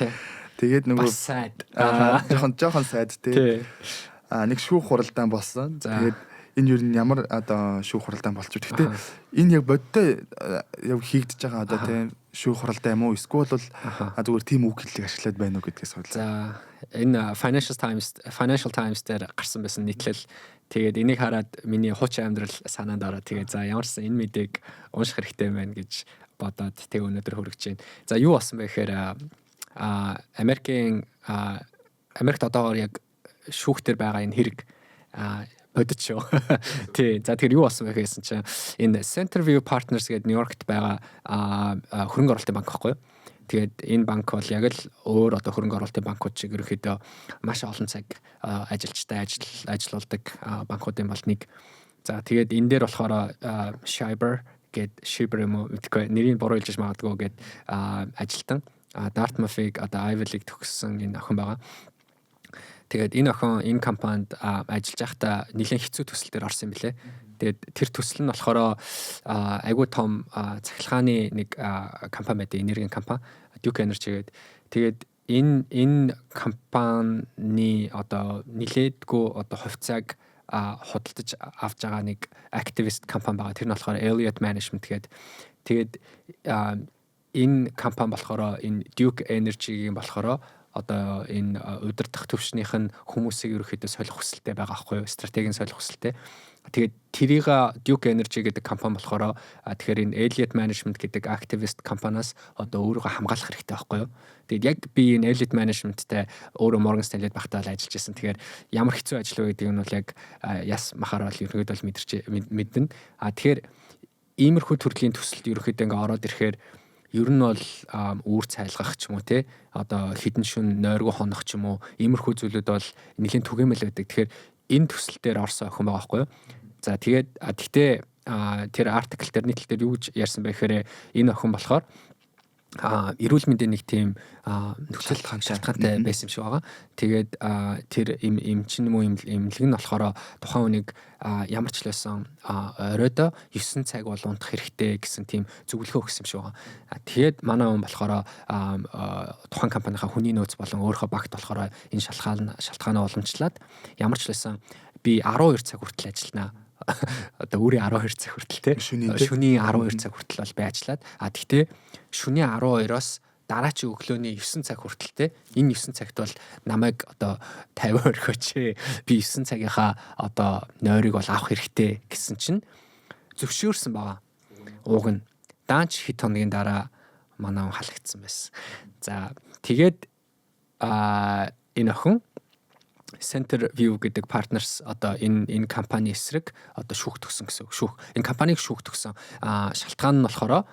Тэгээд нөгөө сайд жоохон сайд тий. Нэг шүүх хуралдаан болсон. Тэгээд энэ юу н ямар одоо шүүх хуралдаан болчих. Гэхдээ энэ яг бодтой яг хийгдэж байгаа одоо тий шүүх хуралдаан юм уу? Эсвэл бол зүгээр тийм үг хэллэг ашиглаад байна уу гэдгээс бодлоо. За энэ Financial Times дээр гарсан байсан нийтлэл. Тэгээд энийг хараад миний хуучин амьдрал санаанд ороод тэгээд за ямарсан энэ мэдээг унших хэрэгтэй байна гэж бодоод тэг өнөөдөр хүргэж байна. За юу болсон бэ гэхээр Америкт одоогоор яг шүүхтэр байгаа энэ хэрэг бодит шүү. Тий. За тэгэхээр юу болсон бэ гэсэн чинь энэ Centerview Partners гэдэг Нью-Йоркт байгаа хөрөнгө оруулалтын банк байхгүй юу? Тэгээд энэ банк бол яг л өөр одоо хөрөнгө оруулалтын банкуд шиг ерөөхдөө маш олон цаг ажилчтай ажиллаулдаг банкуудын бол нэг. За тэгээд энэ дээр болохоор Shiber юм уу мэдгүй нэрийг буруу хэлж магадгүй гээд ажилтан Dartmouth-ыг одоо Ivy League төгссөн энэ охин байгаа. Тэгээд энэ охин энэ компанид ажиллаж байхдаа нэлээд хэцүү төсөл дээр орсон юм билэ. Тэгээд тэр төсөл нь болохоор айгүй том цахилгааны нэг компани байдаг, энергийн компани Duke Energy гэдэг. Тэгээд энэ компани одоо нэлээдгүй одоо хувьцааг худалдаж авч байгаа нэг активист компани байгаа. Тэр нь болохоор Elliott Management гэдэг. Тэгээд энэ компани болохоор энэ Duke Energy-гийн болохоор одоо энэ удирдах төвшнийх нь хүмүүсийг ерөөхдөө солих хүсэлтэй байгаа байхгүй юу? Стратегийн солих хүсэлтэй. Тэгээд тэрийг Duke Energy гэдэг компани болохоор тэгэхээр энэ Elliott Management гэдэг активист компаниас одоо өөрийгөө хамгаалах хэрэгтэй байхгүй юу? Тэгээд яг би энэ Elliott Management-тэй өөрөө Morgan Stanley-д багтаал ажиллаж байсан. Тэгэхээр ямар хэцүү ажил вэ гэдэг нь бол яг яс махаар бол ерөөдөө мэднэ. Тэгэхээр иймэрхүү төрлийн төсөлд ерөөхдөө ингээ ороод ирэхээр ер нь бол үүр цайлгах ч юм уу те одоо хідэн шүн нойргүй хонох ч юм уу иймэрхүү зүйлүүд бол нэлийн түгээмэл байдаг. Тэгэхээр энэ төсөл дээр орсон охин байгаа байхгүй юу? За тэгээд гэхдээ тэр артикл дээр нийтлэл дээр юу гэж ярьсан бэ гэхээр энэ охин болохоор эрүүл мэндийн нэг тийм нөхцөл шалтгаантай байсан юм шиг байгаа. Тэгээд тэр эмчин юм уу эмнэлэг нь болохоор тухайн хүнийг ямар ч л байсан оройдоо 9 цаг бол унтах хэрэгтэй гэсэн тийм зөвлөгөө өгсөн юм шиг байгаа. Тэгээд манай хүн болохоор тухайн компанийнхаа хүний нөөц болон өөрийнхөө багт болохоор энэ шалтгаанаа уламжлаад ямар ч л байсан би 12 цаг хүртэл ажилланаа. Одоо өөрийн 12 цаг хүртэл те шөнийн 12 цаг хүртэл бол би ажиллаад тэгтээ шөнийн 12-оос дараачийн өглөөний 9 цаг хүртэл те энэ 9 цагт бол намайг одоо 50 орхиоч би 9 цагийнхаа одоо нойрыг бол авах хэрэгтэй гэсэн чинь зөвшөөрсөн байгаа. Уг нь даанч хэд хоногийн дараа манай хүн халагдсан байсан. За тэгээд энэ охин Center View гэдэг partners одоо энэ компани эсрэг одоо шүүхтгсэн гэсэн үг. Энэ компанийг шүүхтгсэн шалтгаан нь болохоор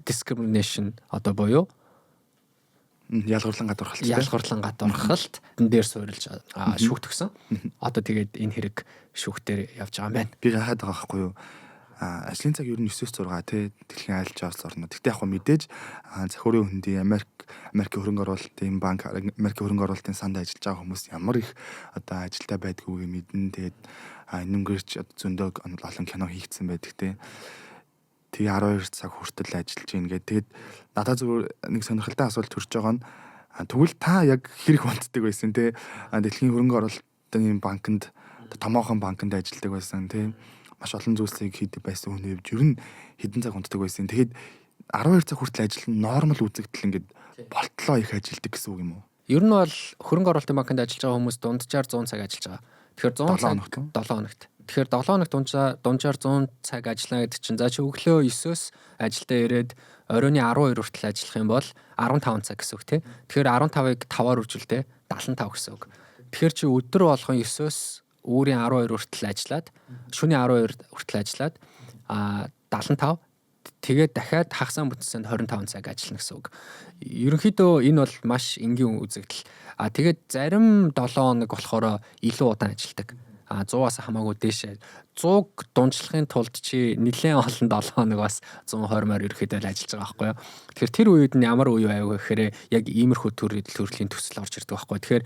discrimination одоо буюу ялгарлан гадуурхалт энэ дээр суурилж шүүхтгсэн. Одоо тэгээд энэ хэрэг шүүхтээр явж байгаа юм байна. Би гайхаад байгаа байхгүй юу? Ажлын цаг ер нь 9-6 тий дэлхийн айлч авс орно. Тэгтээ яг мэдээж захиурын хөндийн Америкийн хөрөнгө оруулалтын банк, Америкийн хөрөнгө оруулалтын санд ажиллаж байгаа хүмүүс ямар их одоо ажилдаа байдгүйг мэднэ. Тэгээд энэмгэрч зөндөө олон кино хийгдсэн байдаг тий. Тэгээ 12 цаг хүртэл ажиллаж гин гэдэг. Тэгээд надад зүгээр нэг сонирхолтой асуулт төрж байгаа нь тэгвэл та яг хэрэг унтдаг байсан тий. Дэлхийн хөрөнгө оруулалтын банкнд томоохон банкнд ажилладаг байсан тий. Маш олон зүйлсийг хийдэг байсан хүн ер нь хэдэн цаг унтдаг байсан. Тэгээд 12 цаг хүртэл ажил нь нормал үзэгдэл ингээд болтлоо их ажилдаг гэсэн үг юм уу? Ер нь бол хөрөнгө оруулалтын банкнд ажиллаж байгаа хүмүүс дунджаар 100 цаг ажиллаж байгаа. Тэгэхээр 100 цаг 7 хоногт. Тэгэхээр 7 хоногт дунджаар 100 цаг ажиллана гэдэг чинь за чи өглөө 9-өөс ажилдаа ирээд оройн 12 хүртэл ажиллах юм бол 15 цаг гэсэн үг тий. Тэгэхээр 15-ыг 5-аар үржүүлдэ 75 гэсэн үг. Тэгэхээр чи өдөр болгон 9-өөс өөрийн 12 хүртэл ажиллаад шөнийн 12 хүртэл ажиллаад 75 тэгээд дахиад хагасаа бүтцэнд 25 цаг ажиллана гэсэн үг. Ерөнхийдөө энэ бол маш энгийн үзэгдэл. Тэгээд зарим 7 хоног болохоор илүү удаан ажилладаг. 100-аас хамаагүй дээшээ 100 дунджлахын тулд чи нэлээд олон 7 хоног бас 120 морь ерөөхдөө ажиллаж байгаа байхгүй юу. Тэгэхээр тэр үед нь ямар үе аяг вэ гэхээр яг иймэрхүү төрлийн төсөл орж ирдэг байхгүй. Тэгэхээр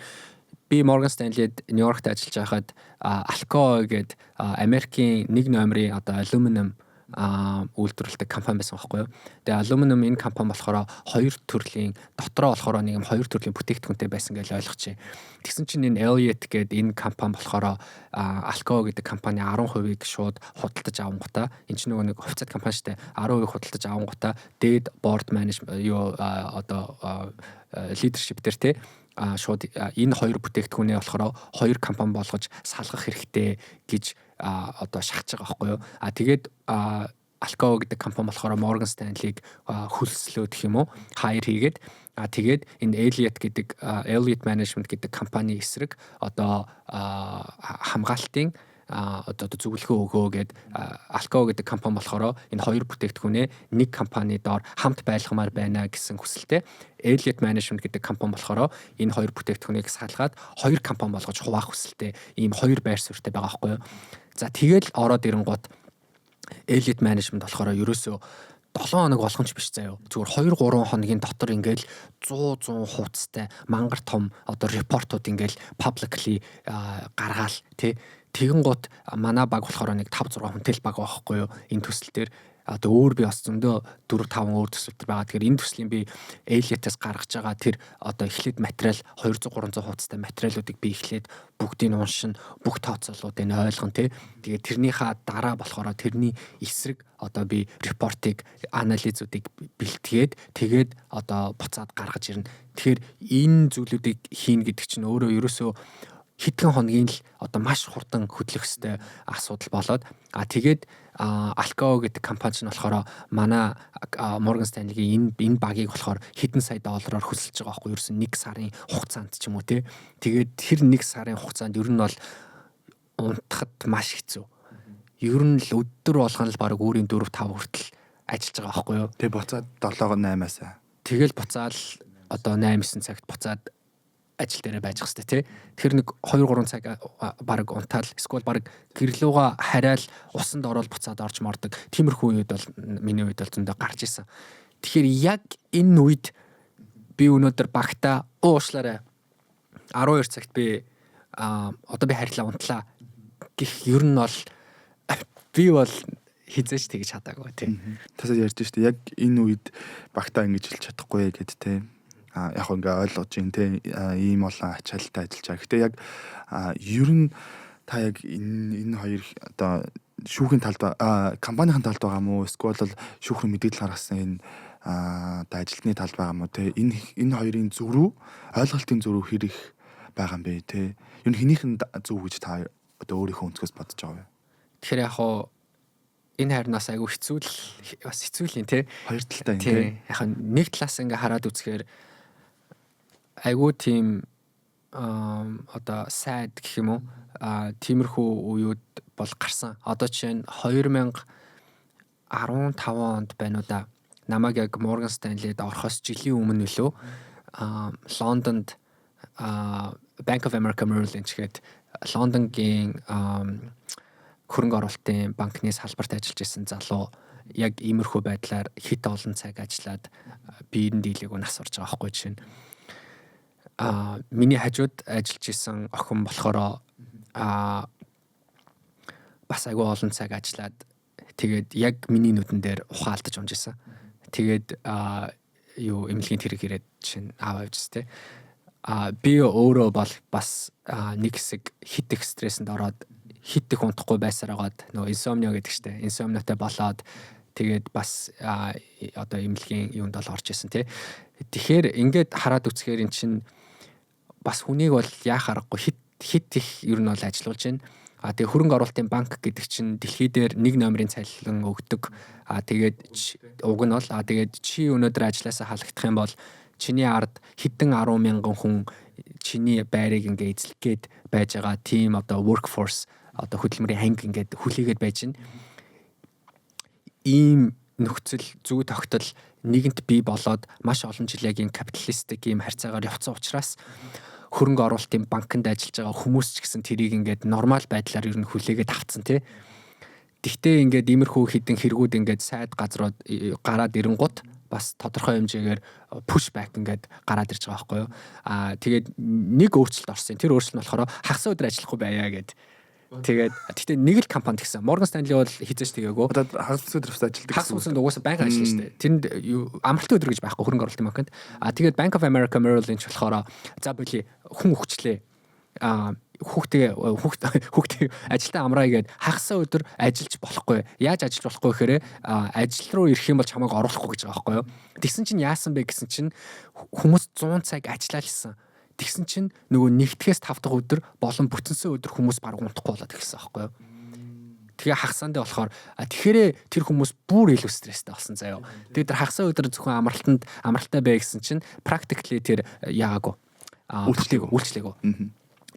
би Morgan Stanley-д Нью-Йоркт ажиллаж байхад Alcoa гэдэг Америкийн 1 номерын одоо алюминиум үйлдвэрлэдэг компани байсан байхгүй юу. Тэгээ алюминиум энэ компани болохоор 2 төрлийн дотроо болохоор нэг юм 2 төрлийн бүтээгдэхүүнтэй байсан гэж ойлгочих. Тэгсэн чинь энэ Elliott гэдэг энэ компани болохоор Alcoa гэдэг компани 10%-ийг шууд худалдаж авангуудаа энэ чинь нөгөө нэг хувьцат компани штэ 10% худалдаж авангуудаа дээд board management одоо leadership дээр те шууд энэ 2 бүтээгдэхүүнээ болохоор 2 компани болгож салгах хэрэгтэй гэж одоо шахаж байгаа байхгүй юу. Тэгээд Alcoa гэдэг компани болохоор Morgan Stanley-г хөлслөө гэх юм уу хайр хийгээд тэгээд энэ Elliott Management гэдэг компани эсрэг одоо хамгаалтын одоо зөвлөгөө өгөө гэд Alcoa гэдэг компани болохоор энэ 2 бүтээгдэхүүнээ нэг компани доор хамт байлгамаар байна гэсэн хүсэлтэй. Elliott Management гэдэг компани болохоор энэ 2 бүтээгдэхүүнийг салгаад 2 компани болгож хуваах хүсэлтэй. Ийм 2 байр суурьтай байгаа байхгүй юу. За тэгэл ороод ирэнгууд Elliott Management болохоор ерөөсөө 7 хоног болгон ч биш заяа. Зүгээр 2-3 хоногийн дотор ингээл 100 хуудастай мангар том одоо репортууд ингээл publicly гаргаал тий. Тэгэн гут манай баг болохоор нэг 5-6 хүнтэй л баг байхгүй юу энэ төсөл дээр одоо өөр би бас зөндөө 4-5 өөр төсөлтөр байгаа. Тэгэхээр энэ төслийн би Elliott-аас гаргаж байгаа тэр одоо эхлээд материал 200-300 хуудастай материалуудыг би эхлээд бүгдийг нь уншин бүх тооцоолуудыг ойлгон тий. Тэгээд тэрнийхээ дараа болохоор тэрний эсрэг одоо би репортыг анализуудыг бэлтгээд тэгээд одоо буцаад гаргаж ирнэ. Тэгэхээр энэ зүйлүүдийг хийн гэдэг чинь өөрөө ерөөсөө хэдхэн хоногийн л одоо маш хурдан хөдлөх ёстой асуудал болоод тэгээд Alcoa гэдэг компани нь болохоор манай Morgan Stanley-гийн энэ багийг болохоор хэдэн сая доллараар хөсөлж байгаа байхгүй юу? Ерөөсөн 1 сарын хугацаанд ч юм уу тий. Тэгээд тэр 1 сарын хугацаанд ер нь бол унтахад маш хэцүү. Ер нь л өдөр болгон л баг өөрийн 4-5 хүртэл ажиллаж байгаа байхгүй юу? Тэгээ буцаад 7-8-аас. Тэгэл буцаал одоо 8-9 цагт буцаад ажил дээрээ байж хэвчээ тий. Тэгэхээр нэг 2-3 цаг баг унтаал эсвэл баг гэрлүүгээ хараал усанд ороод буцаад орж мордог. Тиймэрхүү үед бол миний үед бол зөндөө гарч исэн. Тэгэхээр яг энэ үед би өнөөдөр багтаа уушлаарай 12 цагт би одоо би харьлаа унтлаа гэх ер нь бол би бол хизээч тэгж чадаагүй тий. Тасаа ярьж штэ яг энэ үед багтаа ингэж хэлж чадахгүй гэд тий. Яг ингээ ойлгож ин те ийм олон ачаалттай ажиллаж байгаа. Гэтэ яг ер нь та яг энэ хоёр одоо шүүхийн талд компанийн талд байгаа мó эсвэл бол шүүхрийн мэдээлэл гаргасан энэ одоо ажилтны талд байгаа мó те энэ хоёрын зөрүү ойлголтын зөрүү хэр их байгаа юм бэ те. Ер нь хэнийх нь зөв гэж та одоо өөрийнхөө өнцгөөс бодож байгаа вэ? Тэгэхээр яг хоо энэ хайрнаас айгүй бас хэцүү л тий. Хоёр талтай юм Тий. тий. Яг нэг талаас ингээ хараад үзэхээр айгүй тийм одоо сайд гэх юм уу тиймэрхүү үеуд бол гарсан. Одоо жишээ нь 2015 онд байна уу да. Намайг яг Morgan Stanley-д орохоос жилийн өмнө нөлөө Лондонд Bank of America Merrill Lynch гээд Лондонгийн хөрөнгө оруулалтын банкны салбарт ажиллаж исэн залуу яг иймэрхүү байдлаар хит олон цаг ажиллаад биеийн дийлээгөө нас орж байгаа байхгүй жишээ нь. Миний хажууд ажиллаж исэн охин болохоор бас айгүй олон цаг ажиллаад тэгээд яг миний нүдэн дээр ухаалтаж унж исэн. Тэгээд юу эмнэлгийн тэрэг ирээд чинь аав авчихс те. Би өөрөө бол бас нэг хэсэг хит их стрессэнд ороод хит их унтахгүй байсараад нөгөө инсомнио гэдэг чтэй. Инсомниотой болоод тэгээд бас одоо эмнэлгийн юунд бол орж исэн те. Тэгэхээр ингээд хараад үзэхээр эн чинь бас хүнийг бол яах аргагүй хит их ер нь бол ажиллуулж байна. Тэгээ хөрөнгө оруулалтын банк гэдэг чинь дэлхий дээр 1 номерын цалин өгдөг. Тэгээд уг нь бол тэгээд чи өнөөдөр ажилласаа халагдах юм бол чиний ард хэдэн 10 мянган хүн чиний байрыг ингээ эзлэх гээд байж байгаа team одоо workforce одоо хөдөлмөрийн ханг ингээд хүлээгээд байж байна. Ийм нөхцөл зүй тогтол нэгэнт бий болоод маш олон жил яг энэ капиталистик ийм харьцаагаар явцсан учраас хөрөнгө оруулалтын банкнд ажиллаж байгаа хүмүүс ч гэсэн тэрийг ингээд нормал байдлаар ер нь хүлээгээд авцсан тий. Тэгтээ ингээд иймэрхүү хідэн хэрэгүүд ингээд сайд газрууд гараад ирэнгут бас тодорхой хэмжээгээр push back ингээд гараад ирж байгаа байхгүй юу. Тэгээд нэг өөрчлөлт орсон. Тэр өөрчлөлт нь болохоор хагас өдөр ажиллахгүй байя гэд. Тэгээд тэгтээ нэг л компанид гэсэн. Morgan Stanley бол хизээч тэгээгүй. Одоо хагас өдөр бас ажилладаг. Хагас өдрөнд угаасаа байнга ажиллана шүү дээ. Тэнд амралтын өдөр гэж байхгүй хөрөнгө оруулалтын банкнд. Тэгээд Bank of America Merrill Lynch болохоор за боли хүн өгчлээ. Хүүхдээ ажилдаа амраа гээд хагасаа өдөр ажиллаж болохгүй. Яаж ажиллаж болохгүй гэхээр ажил руу ирэх юм бол чамайг оруулахгүй гэж байгаа байхгүй юу. Тэгсэн чинь яасан бэ гэсэн чинь хүмүүс 100 цаг ажиллаалсан. Тэгсэн чинь нөгөө нэгтгэхээс 5 дахь өдөр болон бүтэнсэн өдөр хүмүүс баг унтахгүй болоод ирсэн байхгүй юу. Тэгээ хагасаандаа болохоор тэгэхээр тэр хүмүүс бүр илүү стресстэй болсон заяа. Тэгээд тэр хагасаа өдөр зөвхөн амралттай бай гэсэн чинь practically тэр яагаагүй. Үйлчлээгөө.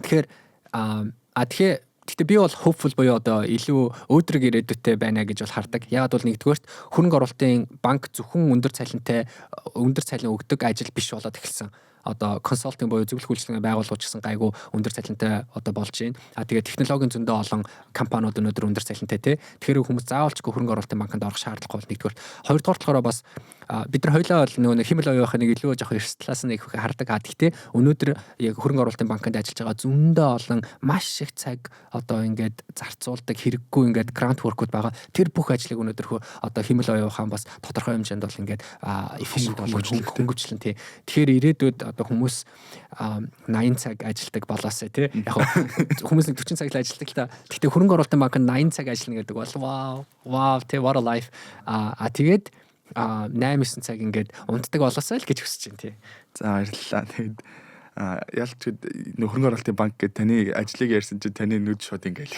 Тэгэхээр Гэхдээ би бол hopeful буюу одоо илүү өөдрөг ирээдүйтэй байна гэж бол хардаг. Яагаад бол нэгдүгээрт хөрөнгө оруулалтын банк зөвхөн өндөр цалин өгдөг ажил биш болоод эхэлсэн. Одоо консалтинг буюу зөвлөх үйлчилгээний байгууллагууд гэсэн гайгүй өндөр цалинтай одоо болж байна. Тэгээд технологийн зөндөө олон компаниуд өнөөдөр өндөр цалинтай тий. Тэгэхээр хүмүүс заавалчгүй хөрөнгө оруулалтын банкнд орох шаардлагагүй бол нэгдүгээр. Хоёрдугаар болохоор бас бид нар хоёлаа бол нөгөө химэл оюухын нэг илүү жоох эрс талаас нь их хардаг. Гэхдээ өнөөдөр яг хөрөнгө оруулалтын банкнд ажиллаж байгаа зөндөө олон маш их цаг одоо ингээд зарцуулдаг хэрэггүй ингээд грант work-уд байгаа. Тэр бүх ажлыг өнөөдөр одоо химэл оюухаан бас тодорхой хэмжээнд бол ингээд efficient хөнгөвчлэн тий. Тэгэхээр ирээдүйд одоо хүмүүс 80 цаг ажилладаг болоосаа тий. Яг хүмүүс нэг 40 цаг л ажилладаг л та. Гэхдээ хөрөнгө оруулалтын банкнд 80 цаг ажиллана гэдэг бол wow тий what a life. Тэгээд 8-9 цаг ингээд унтдаг болоосаа л гэж хүсэж байна тий. За баярлалаа. Тэгээд ялч хөрөнгө оруулалтын банк гэдэг таны ажлыг ярьсан чинь таны нүд шууд ингээд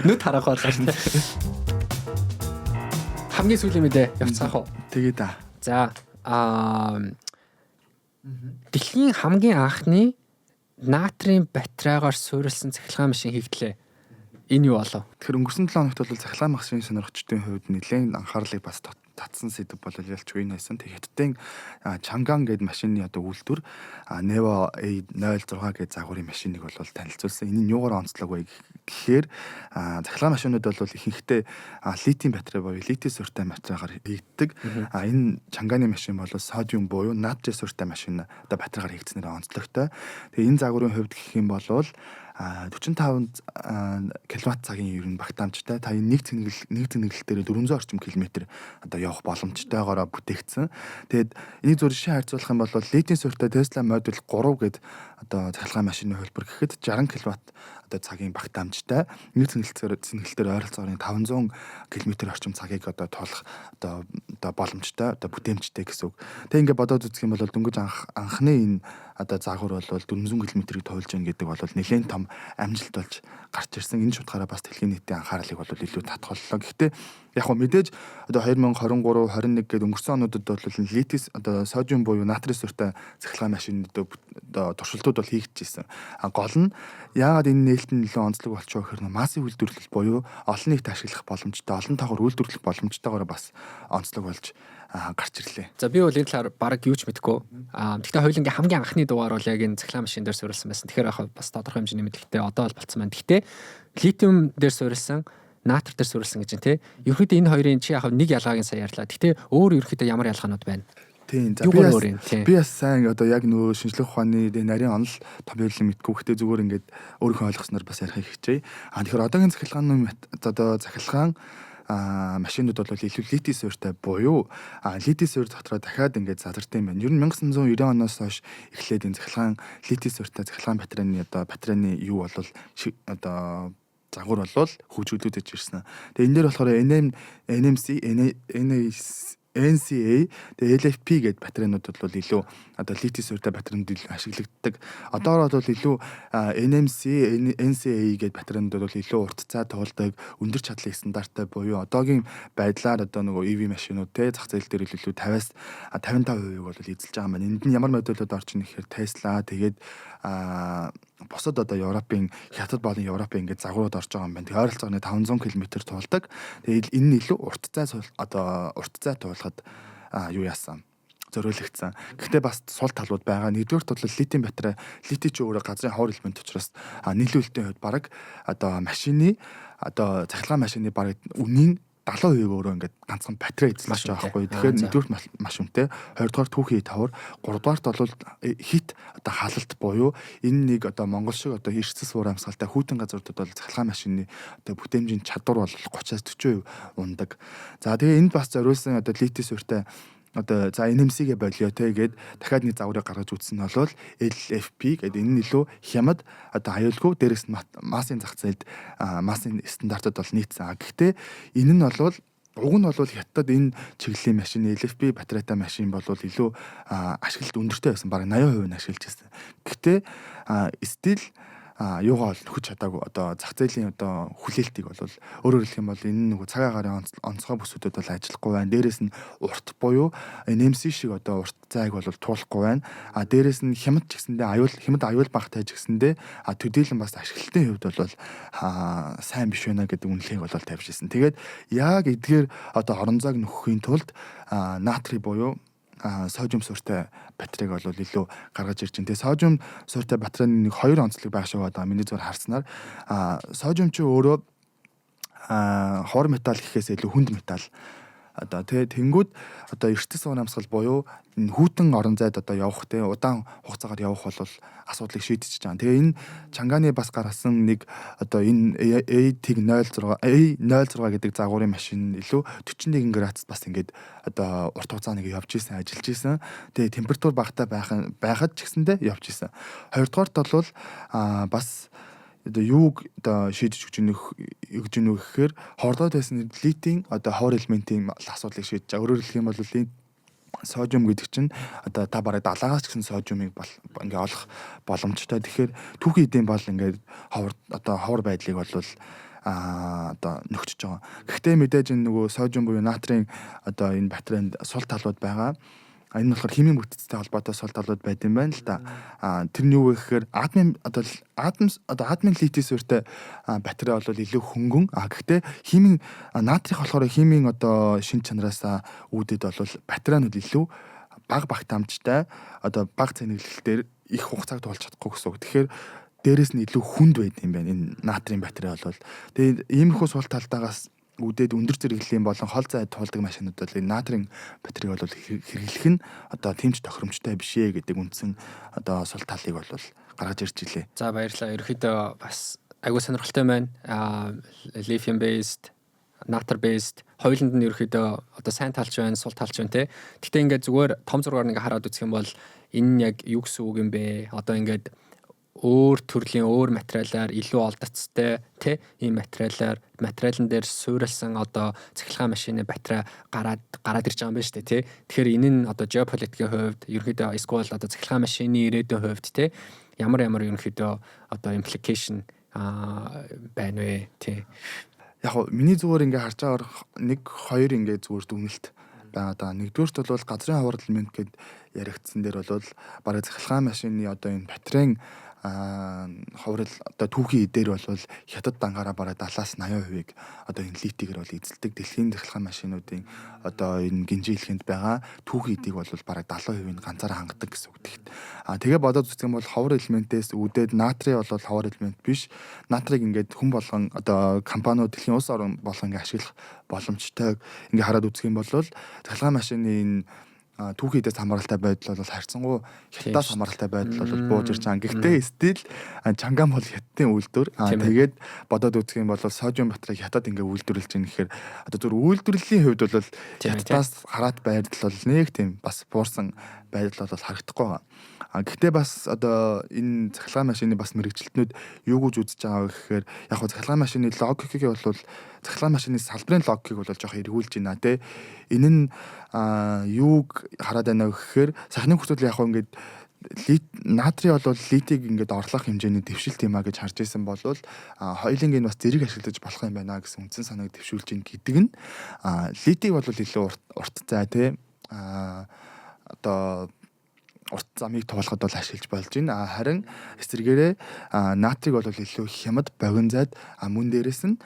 нүд харах болоо шүү дээ. Хамгийн сүүлийн мэдээ явцгаах уу? Тэгээд за дэлхийн хамгийн анхны натрийн батарейгаар суурилсан цахилгаан машин хийгдлээ. Энэ юу болов? Тэгэхээр өнгөрсөн 7 хоногт бол цахилгаан машины сонирхчдын хувьд нэлээд анхаарлыг бас татсан сэдв бол ялч үе найсан. Тэгэхдээ Чанган гэдэг машины одоо үйлдвэр Nevo A06 гэдэг загварын машиныг бол танилцуулсан. Энэ нь юугаар онцлог вэ гэхээр цахилгаан машинууд бол ихэнхдээ литиум батарей буюу литий суурьтай батарейгаар хийгддэг. Энэ Чанганы машин бол содиум буюу натрий суурьтай машин одоо батарейгаар хийгдснээр онцлогтой. Тэгээ энэ загварын хувьд гэх юм бол 45 кВт цагийн ер нь багтаамжтай. Та энэ нэг цэнэглэл дээр 400 орчим км одоо явах боломжтойгоор бүтээгдсэн. Тэгээд энийг зөв жишээ харьцуулах юм бол литиум суурьтай Tesla Model 3 гэдэг одоо цахилгаан машины хөлбөр гэхэд 60 кВт одоо цагийн багт амжтай нэг цэнгэлтээр ойролцоогоор 500 км орчим цагийг одоо туулах одоо боломжтой одоо бүтээмжтэй гэсэн үг. Тэг ингээд бодоод үзэх юм бол дөнгөж анхны энэ одоо загвар бол 400 км-ийг туулж ийн гэдэг бол нэлээд том амжилт болж гарч ирсэн. Энэ шударгаараа бас дэлхийн нийтийн анхаарлыг бол илүү татгаллаа. Гэхдээ яг хөө мэдээж одоо 2023 21 гэдэг өнгөрсөн онуудад бол литис одоо содиум буюу натрийн суурьтай цахилгаан машинууд одоо туршилтууд бол хийгдчихсэн. Гол нь яагаад энэ нээлттэй нөлөө онцлог болчихоо гэхээр массыг үйлдвэрлэл буюу олон нийт ашиглах боломжтой, олон тоогоор үйлдвэрлэх боломжтойгоор бас онцлог болж гарч ирлээ. За би бол энэ талаар бараг юу ч мэдэхгүй. Гэхдээ хоёулангийн хамгийн анхны дугаар бол яг энэ цахилгаан машин дээр суурилсан байсан. Тэгэхээр яг бас тодорхой хэмжээний мэдлэгтэй одоо бол болцсон байна. Гэхдээ литиум дээр суурилсан, натр дээр суурилсан гэж байна те. Ерөнхийдөө энэ хоёрын чи яг нэг ялгааг сайн ярьлаа. Гэхдээ өөр ерөнхийдөө ямар ялгаанууд байна? Тийм. Би бас сайн одоо яг нөгөө шинжлэх ухааны нарийн онол том биелэл мэдгүй. Гэхдээ зүгээр ингээд өөрийнхөө ойлгосноор бас ярих хичээе. Тэгэхээр одоогийн цахилгааны одоо цахилгаан машинууд бол илүү литий суурьтай буюу литий суурь дотроо дахиад ингээд задартай юм байна. Ер нь 1990 оноос хойш эхлээд энэ цахилгаан литий суурьтай цахилгаан батарейны юу бол одоо загвар болвол хөгжүүлэгдэж ирсэн. Тэгээ энэ дээр болохоор NMC, NCA, тэгээ LFP гэдэг батарейнууд бол илүү одоо литий суурьтай батарейнд ашиглагддаг. Одоогоор бол илүү NMC, NCA гэдэг батарейнууд бол илүү урт цай туулдаг, өндөр чадлын стандарттай буюу одоогийн байдлаар одоо нөгөө EV машинууд те зах зээл дээр илүү 50-аас 55% бол эзэлж байгаа юм байна. Энд нь ямар модулууд орж ийн гэхээр Tesla тэгээд бусад одоо Европын хятад болон Европын ингээд загварууд орж байгаа юм байна. Тэгээ ойролцоогоор 500 км туулдаг. Тэгээд энэ нь илүү урт цай туулахад юу яасан зориулагдсан. Гэхдээ бас сул талууд байгаа. Нэгдүгээр тал литиум батарей, литий ч өөрөө газрын ховор элемент учраас нийлүүлэлтийн хувьд бараг одоо машины одоо цахилгаан машины бараг үнийн 70% өөрөө ингээд ганцхан батарей эзэлж байгаа байхгүй. Тэгэхээр нэгдүгээр маш үнэтэй, хоёрдугаар түүхий тавар, гуравдугаарт бол хит одоо халалт буюу энэ нэг одоо Монгол шиг одоо эрсдэл суур амьсгалтай хүйтэн газруудад бол цахилгаан машины одоо бүтээмжийн чадвар бол 30-аас 40% ундаг. За тэгээ энд бас зориулсан одоо литий суурьтай одоо за NMC-гээ болио те гээд дахиад нэг загварыг гаргаж үзсэн нь бол LFP гэдэг энэ нь илүү хямд одоо аюулгүй дээрээс нь массын зах зээлд массын стандартад бол нийцсэн. Гэхдээ энэ нь бол уг нь бол хятад энэ чиглэлийн машин LFP батарейтай машин бол илүү ашиглалт өндөртэй байсан. Бараг 80% нь ашиглаж байсан. Гэхдээ стил юугаа бол нөхөж чадаагүй одоо зах зээлийн одоо хүлээлтийг бол өөрөөр хэлэх юм бол энэ нөгөө цаг агарын онцгой бүсүүдэд бол ажиллахгүй байна. Дээрээс нь урт буюу NMC шиг одоо урт цайг бол туулахгүй байна. Дээрээс нь хямд ч гэсэндээ хямд аюул багтай ч гэсэндээ төдийлөн бас ашиглалтын хувьд бол сайн биш байна гэдэг үнэлгээг бол тавьжсэн. Тэгээд яг эдгээр одоо орон зайг нөхөхийн тулд натрий буюу содиум суурьтай батарейг бол илүү гаргаж ирж байна. Тэгээ содиум суурьтай батарейны нэг хоёр онцлог байх шиг байгаа. Миний зүгээр харснаар содиум чи өөрөө хор металл гэхээс илүү хүнд металл. Одоо тэнгүүд одоо эрсдэл суур амьсгал буюу энэ хүйтэн орон зайд одоо явах те удаан хугацаагаар явах бол асуудлыг шийдчихэж байгаа. Тэгээ энэ Чанганы бас гаргасан нэг одоо энэ A06 гэдэг загварын машин илүү 41 градусд бас ингээд одоо урт хугацааныг явж исэн, ажиллаж исэн. Тэгээ температур багтаа байхад ч гэсэндээ явж исэн. Хоёрдугаарт бол бас одоо юуг одоо шийдэж өгч гэнэ гэхээр хордоод байсан литийн одоо ховор элементийн асуудлыг шийдэж байгаа. Өөрөөр хэлэх юм бол содиум гэдэг чинь одоо та бараг 70-аас ч гэсэн содиумыг ингээ олох боломжтой. Тэгэхээр түүхий эдийн бол ингээ ховор байдлыг бол одоо нөхчөж байгаа. Гэхдээ мэдээж энэ нөгөө содиум буюу натрийн одоо энэ батарейнд сул талууд байгаа. Энэ нь болохоор химийн бүтцтэй холбоотой сул талууд байд юм байна л да. Тэр нь юу вэ гэхээр админ литий суурьтай батарей бол илүү хөнгөн. Гэхдээ химийн натрих болохоор химийн одоо шин чанараас үүдээд бол батарейнууд илүү бага багтаамжтай одоо бага цэнэглэлтээр их хугацааг туулж чадахгүй гэсэн үг. Тэгэхээр дээрэс нь илүү хүнд байд юм байна энэ натрийн батарей бол. Тэгээд иймэрхүү сул талдаагаас үүдээд өндөр зэрэглэлийн болон хол зайд туулдаг машинууд бол энэ натрийн батарейг бол хэрэглэх нь одоо тэмч тохиромжтой биш ээ гэдэг үндсэн одоо сул талыг бол гаргаж ирж илээ. За баярлалаа. Ерөнхийдөө бас агүй сонирхолтой байна. Lithium based, natr based хоёуланд нь ерөнхийдөө одоо сайн талч байна, сул талч байна те. Гэхдээ ингээд зүгээр том зургаар ингээ хараад үзэх юм бол энэ нь яг юу гэсэн үг юм бэ? Одоо ингээд өөр төрлийн өөр материалаар илүү олдоцтой тий ийм материалн дээр суурилсан одоо цахилгаан машины батарей гараад ирж байгаа юм байна шүү дээ тий. Тэгэхээр энэ нь одоо геополитикийн хувьд ерөнхийдөө эсвэл одоо цахилгаан машины ирээдүйн хувьд тий ямар ерөнхийдөө одоо implication байна вэ тий. Яг нь миний зүгээр ингээ харж байгаагаар 1 2 ингээ зүгээр дүгнэлт байгаа даа. Нэгдүгээрт бол газрын хавар элемент гэд яригдсан дээр бол бараг цахилгаан машины одоо энэ батарейн ховрол одоо түүхийн эдээр бол хятад дангаараа бараг 70-80% одоо энэ литигээр бол эзэлдэг. Дэлхийн цахилгаан машинуудын одоо энэ гинжийлэхэнд байгаа түүхийн эдийг бол бараг 70% ганцаараа хангадаг гэсэн үг тэгт. Тэгээ бодоод үзэх юм бол ховор элементээс үүдээд натрий бол ховор элемент биш. Натрийг ингээд хүн болгон одоо компаниуд дэлхийн улс орн болгон ингээд ашиглах боломжтой ингээд хараад үзэх юм бол цахилгаан машины энэ түүхийдээс хамааралтай байдал бол харьцангуй хятадаас хамааралтай байдал бол бууж ирж байгаа. Гэхдээ стил чанган бол хятадын үйлдвэр. Тэгээд бодоод үзэх юм бол содиум батарейг хятад ингээ үйлдвэрлэж байгаа гэхээр одоо зөв үйлдвэрлэлийн хувьд бол хятадаас хараат байдал бол нэг тийм бас буурсан байдал бол харагдахгүй байгаа. Гэхдээ бас одоо энэ цахилгаан машины бас мэрэгчлэтнүүд юу гэж үзэж байгаа гэхээр яг хөө цахилгаан машины логикийг бол цахилгаан машины салбарын логикийг бол жоох эргүүлж байна те. Энэ нь юуг хараад байна гэхээр сахны хүсэл яг хөө ингээд натрий бол литийг ингээд орлох хэмжээний дэвшилт юм а гэж харж исэн бол хоёулынг нь бас зэрэг ашиглаж болох юм байна гэсэн үндсэн санааг дэвшүүлж ийн гэдэг нь литийг бол илүү урт зай те одоо урт замыг туулахад бол ашиглаж болж байна. Харин эсвэргээрээ натрийг бол илүү хямд богино зайд мөн дээрээс нь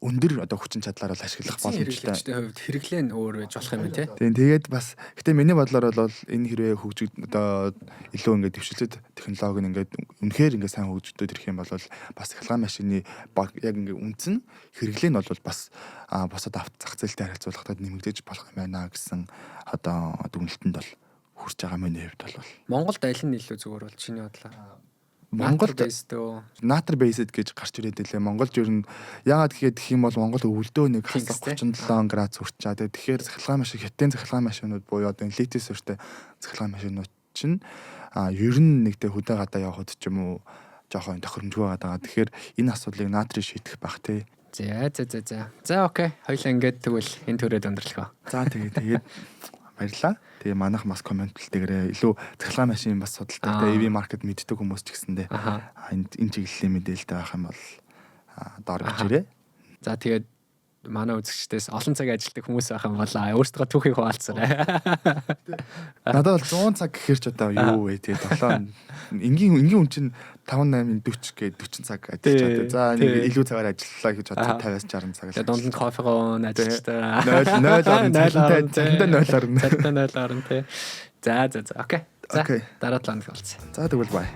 өндөр одоо хүчин чадлаар бол ашиглах боломжтой. Хувьд хэрэглээ нь өөр байж болох юм тий. Тийм тэгээд бас гэтээ миний бодлоор бол энэ хэрвээ хөгжиж одоо илүү ингээд дэвшилтэд технологи нь ингээд үнэхээр ингээд сайн хөгжөдөд ирэх юм бол бас цахилгаан машины яг ингээд үндсэн хэрэглээ нь бол бас босоод зах зээлтэй харьцуулахад нэмэгдэж болох юм байна гэсэн одоо дүгнэлтэнд бол хүрч байгаа миний хувьд бол Монголд аль нь илүү зүгээр бол чиний бодлоор Монголд натр бейсэд гэж гарч ирээд байлээ. Монголд ер нь яагаад гэхэд гэх юм бол Монгол өвөлдөө нэг 37 градус хүрчаа. Тэгэхээр цахилгаан машин хятадын цахилгаан машинууд буюу одоо литий суурьтай цахилгаан машинууд чинь ер нь нэгтэй хөдөө гадаа явхад ч юм уу жоохон тохиромжгүй байгаа. Тэгэхээр энэ асуудлыг натрийг шийдэх бах тий. За окей. Хоёлаа ингээд тэгвэл энэ төрөд өндөрлөхөө. За тэгээд баярлалаа. Тэгээ манайх бас комментлтэйгээрээ илүү цахилгаан машин бас судалдаг. EV маркет мэддэг хүмүүс ч гэсэндээ энэ чиглэлийн мэдээлэлтэй байх юм бол доор гэж ирээ. За тэгээд манай үзэгчдээс олон цаг ажилладаг хүмүүс байх юм бол өөрсдөө түүхийг хуваалцаарай. Надад бол 100 цаг гэхэр ч одоо юу вэ? Тэгээд 7 энгийн хүн чинь 5 8 40 гээд 40 цаг ажиллаж байгаа. За нэг илүү цагаар ажиллалаа гэж бодоход 50-аас 60 цаг. Тэгээд дунд нь кофегоо ажиллаж 0 цалинтай 0 орно тий. За окей. За дараа талаанд болцсон. За тэгвэл бай.